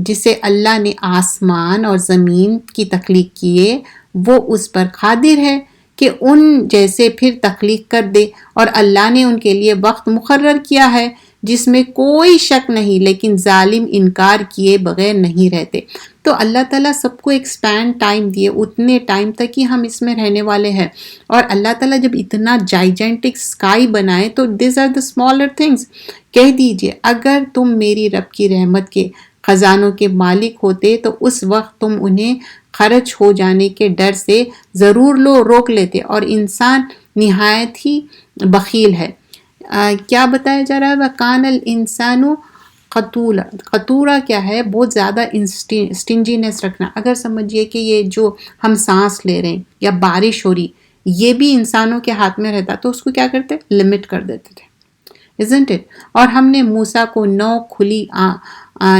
جسے اللہ نے آسمان اور زمین کی تخلیق کیے وہ اس پر قادر ہے کہ ان جیسے پھر تخلیق کر دے، اور اللہ نے ان کے لیے وقت مقرر کیا ہے جس میں کوئی شک نہیں، لیکن ظالم انکار کیے بغیر نہیں رہتے. تو اللہ تعالیٰ سب کو ایکسپینڈ ٹائم دیے، اتنے ٹائم تک ہی ہم اس میں رہنے والے ہیں. اور اللہ تعالیٰ جب اتنا جائجنٹک اسکائی بنائے تو these are the smaller things. کہہ دیجئے اگر تم میری رب کی رحمت کے خزانوں کے مالک ہوتے تو اس وقت تم انہیں خرچ ہو جانے کے ڈر سے ضرور روک لیتے، اور انسان نہایت ہی بخیل ہے. کیا بتایا جا رہا ہے؟ وَكَانَ الْإِنسَانُ قَتُورًا. قطورہ کیا ہے؟ بہت زیادہ اسٹنجینس رکھنا. اگر سمجھیے کہ یہ جو ہم سانس لے رہے ہیں یا بارش ہو رہی، یہ بھی انسانوں کے ہاتھ میں رہتا تو اس کو کیا کرتے؟ لمٹ کر دیتے تھے. Isn't it؟ اور ہم نے موسیٰ کو 9 کھلی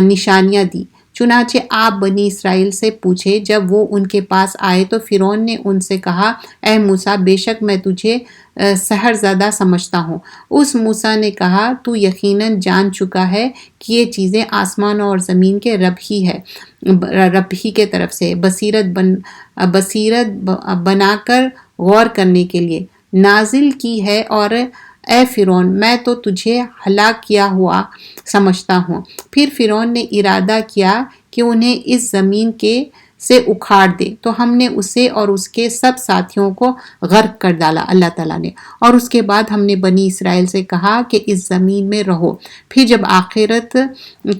نشانیاں دی. چنانچہ آپ بنی اسرائیل سے پوچھے جب وہ ان کے پاس آئے تو فرعون نے ان سے کہا اے موسیٰ بے شک میں تجھے سحر زدہ سمجھتا ہوں. اس موسیٰ نے کہا تو یقیناً جان چکا ہے کہ یہ چیزیں آسمان اور زمین کے رب ہی کے طرف سے بصیرت بنا کر غور کرنے کے لیے نازل کی ہے. اور اے فرعون میں تو تجھے ہلاک کیا ہوا سمجھتا ہوں. پھر فرعون نے ارادہ کیا کہ انہیں اس زمین سے اکھاڑ دے تو ہم نے اسے اور اس کے سب ساتھیوں کو غرق کر ڈالا اللہ تعالیٰ نے. اور اس کے بعد ہم نے بنی اسرائیل سے کہا کہ اس زمین میں رہو، پھر جب آخرت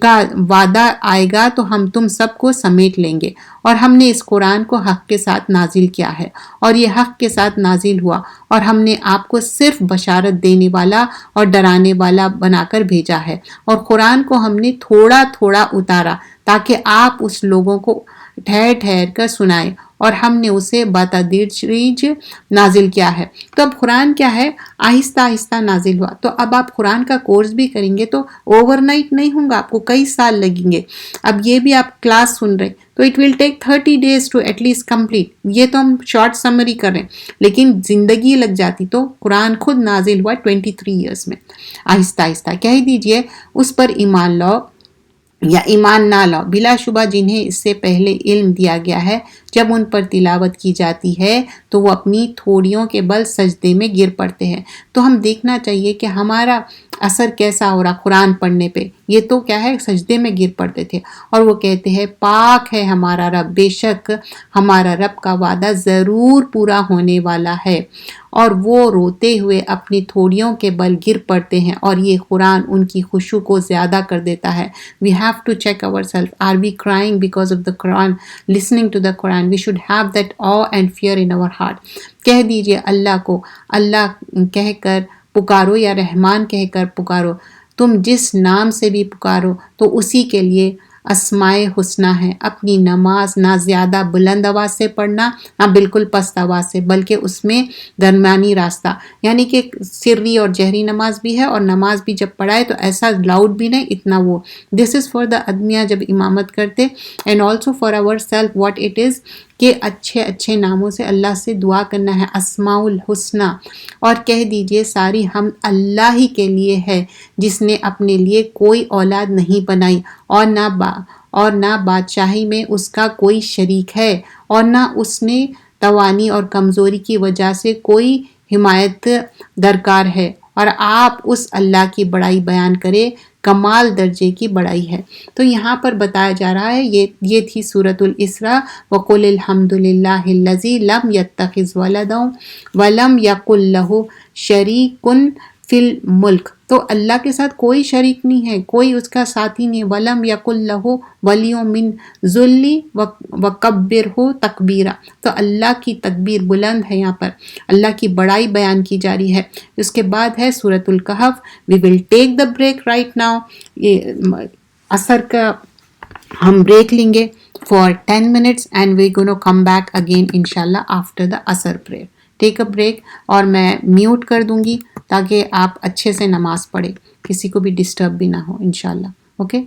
کا وعدہ آئے گا تو ہم تم سب کو سمیٹ لیں گے. اور ہم نے اس قرآن کو حق کے ساتھ نازل کیا ہے اور یہ حق کے ساتھ نازل ہوا، اور ہم نے آپ کو صرف بشارت دینے والا اور ڈرانے والا بنا کر بھیجا ہے. اور قرآن کو ہم نے تھوڑا تھوڑا اتارا تاکہ آپ اس لوگوں کو ٹھہر ٹھہر کر سنائیں، اور ہم نے اسے بتدریج نازل کیا ہے. تو اب قرآن کیا ہے؟ آہستہ آہستہ نازل ہوا. تو اب آپ قرآن کا کورس بھی کریں گے تو اوور نائٹ نہیں ہوں گا، آپ کو کئی سال لگیں گے. اب یہ بھی آپ کلاس سن رہے تو it will take 30 days to at least complete. یہ تو ہم شارٹ سمری کر رہے ہیں، لیکن زندگی لگ جاتی. تو قرآن خود نازل ہوا 23 years میں. آہستہ آہستہ کہہ دیجئے اس پر ایمان لاؤ یا ایمان نہ لاؤ، بلا شبہ جنہیں اس سے پہلے علم دیا گیا ہے جب ان پر تلاوت کی جاتی ہے تو وہ اپنی تھوڑیوں کے بل سجدے میں گر پڑتے ہیں. تو ہم دیکھنا چاہیے کہ ہمارا اثر کیسا ہو رہا قرآن پڑھنے پہ. یہ تو کیا ہے؟ سجدے میں گر پڑتے تھے، اور وہ کہتے ہیں پاک ہے ہمارا رب، بے شک ہمارا رب کا وعدہ ضرور پورا ہونے والا ہے. اور وہ روتے ہوئے اپنی تھوڑیوں کے بل گر پڑتے ہیں، اور یہ قرآن ان کی خشوع کو زیادہ کر دیتا ہے. We have to check ourselves. Are we crying because of the Quran? Listening to the Quran? We should have that awe and fear in our heart. کہہ دیجئے اللہ کو اللہ کہہ کر پکارو یا رحمان کہہ کر پکارو. تم جس نام سے بھی پکارو تو اسی کے لیے اسمائے حسنہ ہے. اپنی نماز نہ زیادہ بلند آواز سے پڑھنا نہ بالکل پست آواز سے، بلکہ اس میں درمیانی راستہ، یعنی کہ سری اور جہری نماز بھی ہے، اور نماز بھی جب پڑھائے تو ایسا لاؤڈ بھی نہیں اتنا وہ. دس از فار دا ادمیہ جب امامت کرتے، and also for our self what it is, کہ اچھے اچھے ناموں سے اللہ سے دعا کرنا ہے، اسماء الحسنہ. اور کہہ دیجئے ساری ہم اللہ ہی کے لیے ہے، جس نے اپنے لیے کوئی اولاد نہیں بنائی، اور نہ بادشاہی میں اس کا کوئی شریک ہے، اور نہ اس نے توانی اور کمزوری کی وجہ سے کوئی حمایت درکار ہے. اور آپ اس اللہ کی بڑائی بیان کرے، کمال درجے کی بڑائی ہے. تو یہاں پر بتایا جا رہا ہے، یہ تھی سورۃ الاسراء. وَقُلِ الْحَمْدُ لِلَّهِ الَّذِي لَمْ يَتَّخِذْ وَلَدًا وَلَمْ يَكُنْ لَهُ شَرِيكٌ فِي الْمُلْكِ. تو اللہ کے ساتھ کوئی شریک نہیں ہے، کوئی اس کا ساتھی نہیں. وَلَمْ يَكُنْ لَهُ وَلِيٌّ مِّنْ ذُلِّ وَكَبِّرْهُ تَكْبِيرًا. تو اللہ کی تکبیر بلند ہے، یہاں پر اللہ کی بڑائی بیان کی جا رہی ہے. اس کے بعد ہے سورۃ الکہف. وی ول ٹیک دا بریک رائٹ ناؤ. یہ عصر کا ہم بریک لیں گے for 10 minutes and we're going to come back again inshallah after the asr prayer. Take a break, اور میں میوٹ کر دوں گی تاکہ آپ اچھے سے نماز پڑھیں، کسی کو بھی ڈسٹرب بھی نہ ہو انشاءاللہ. اوکے.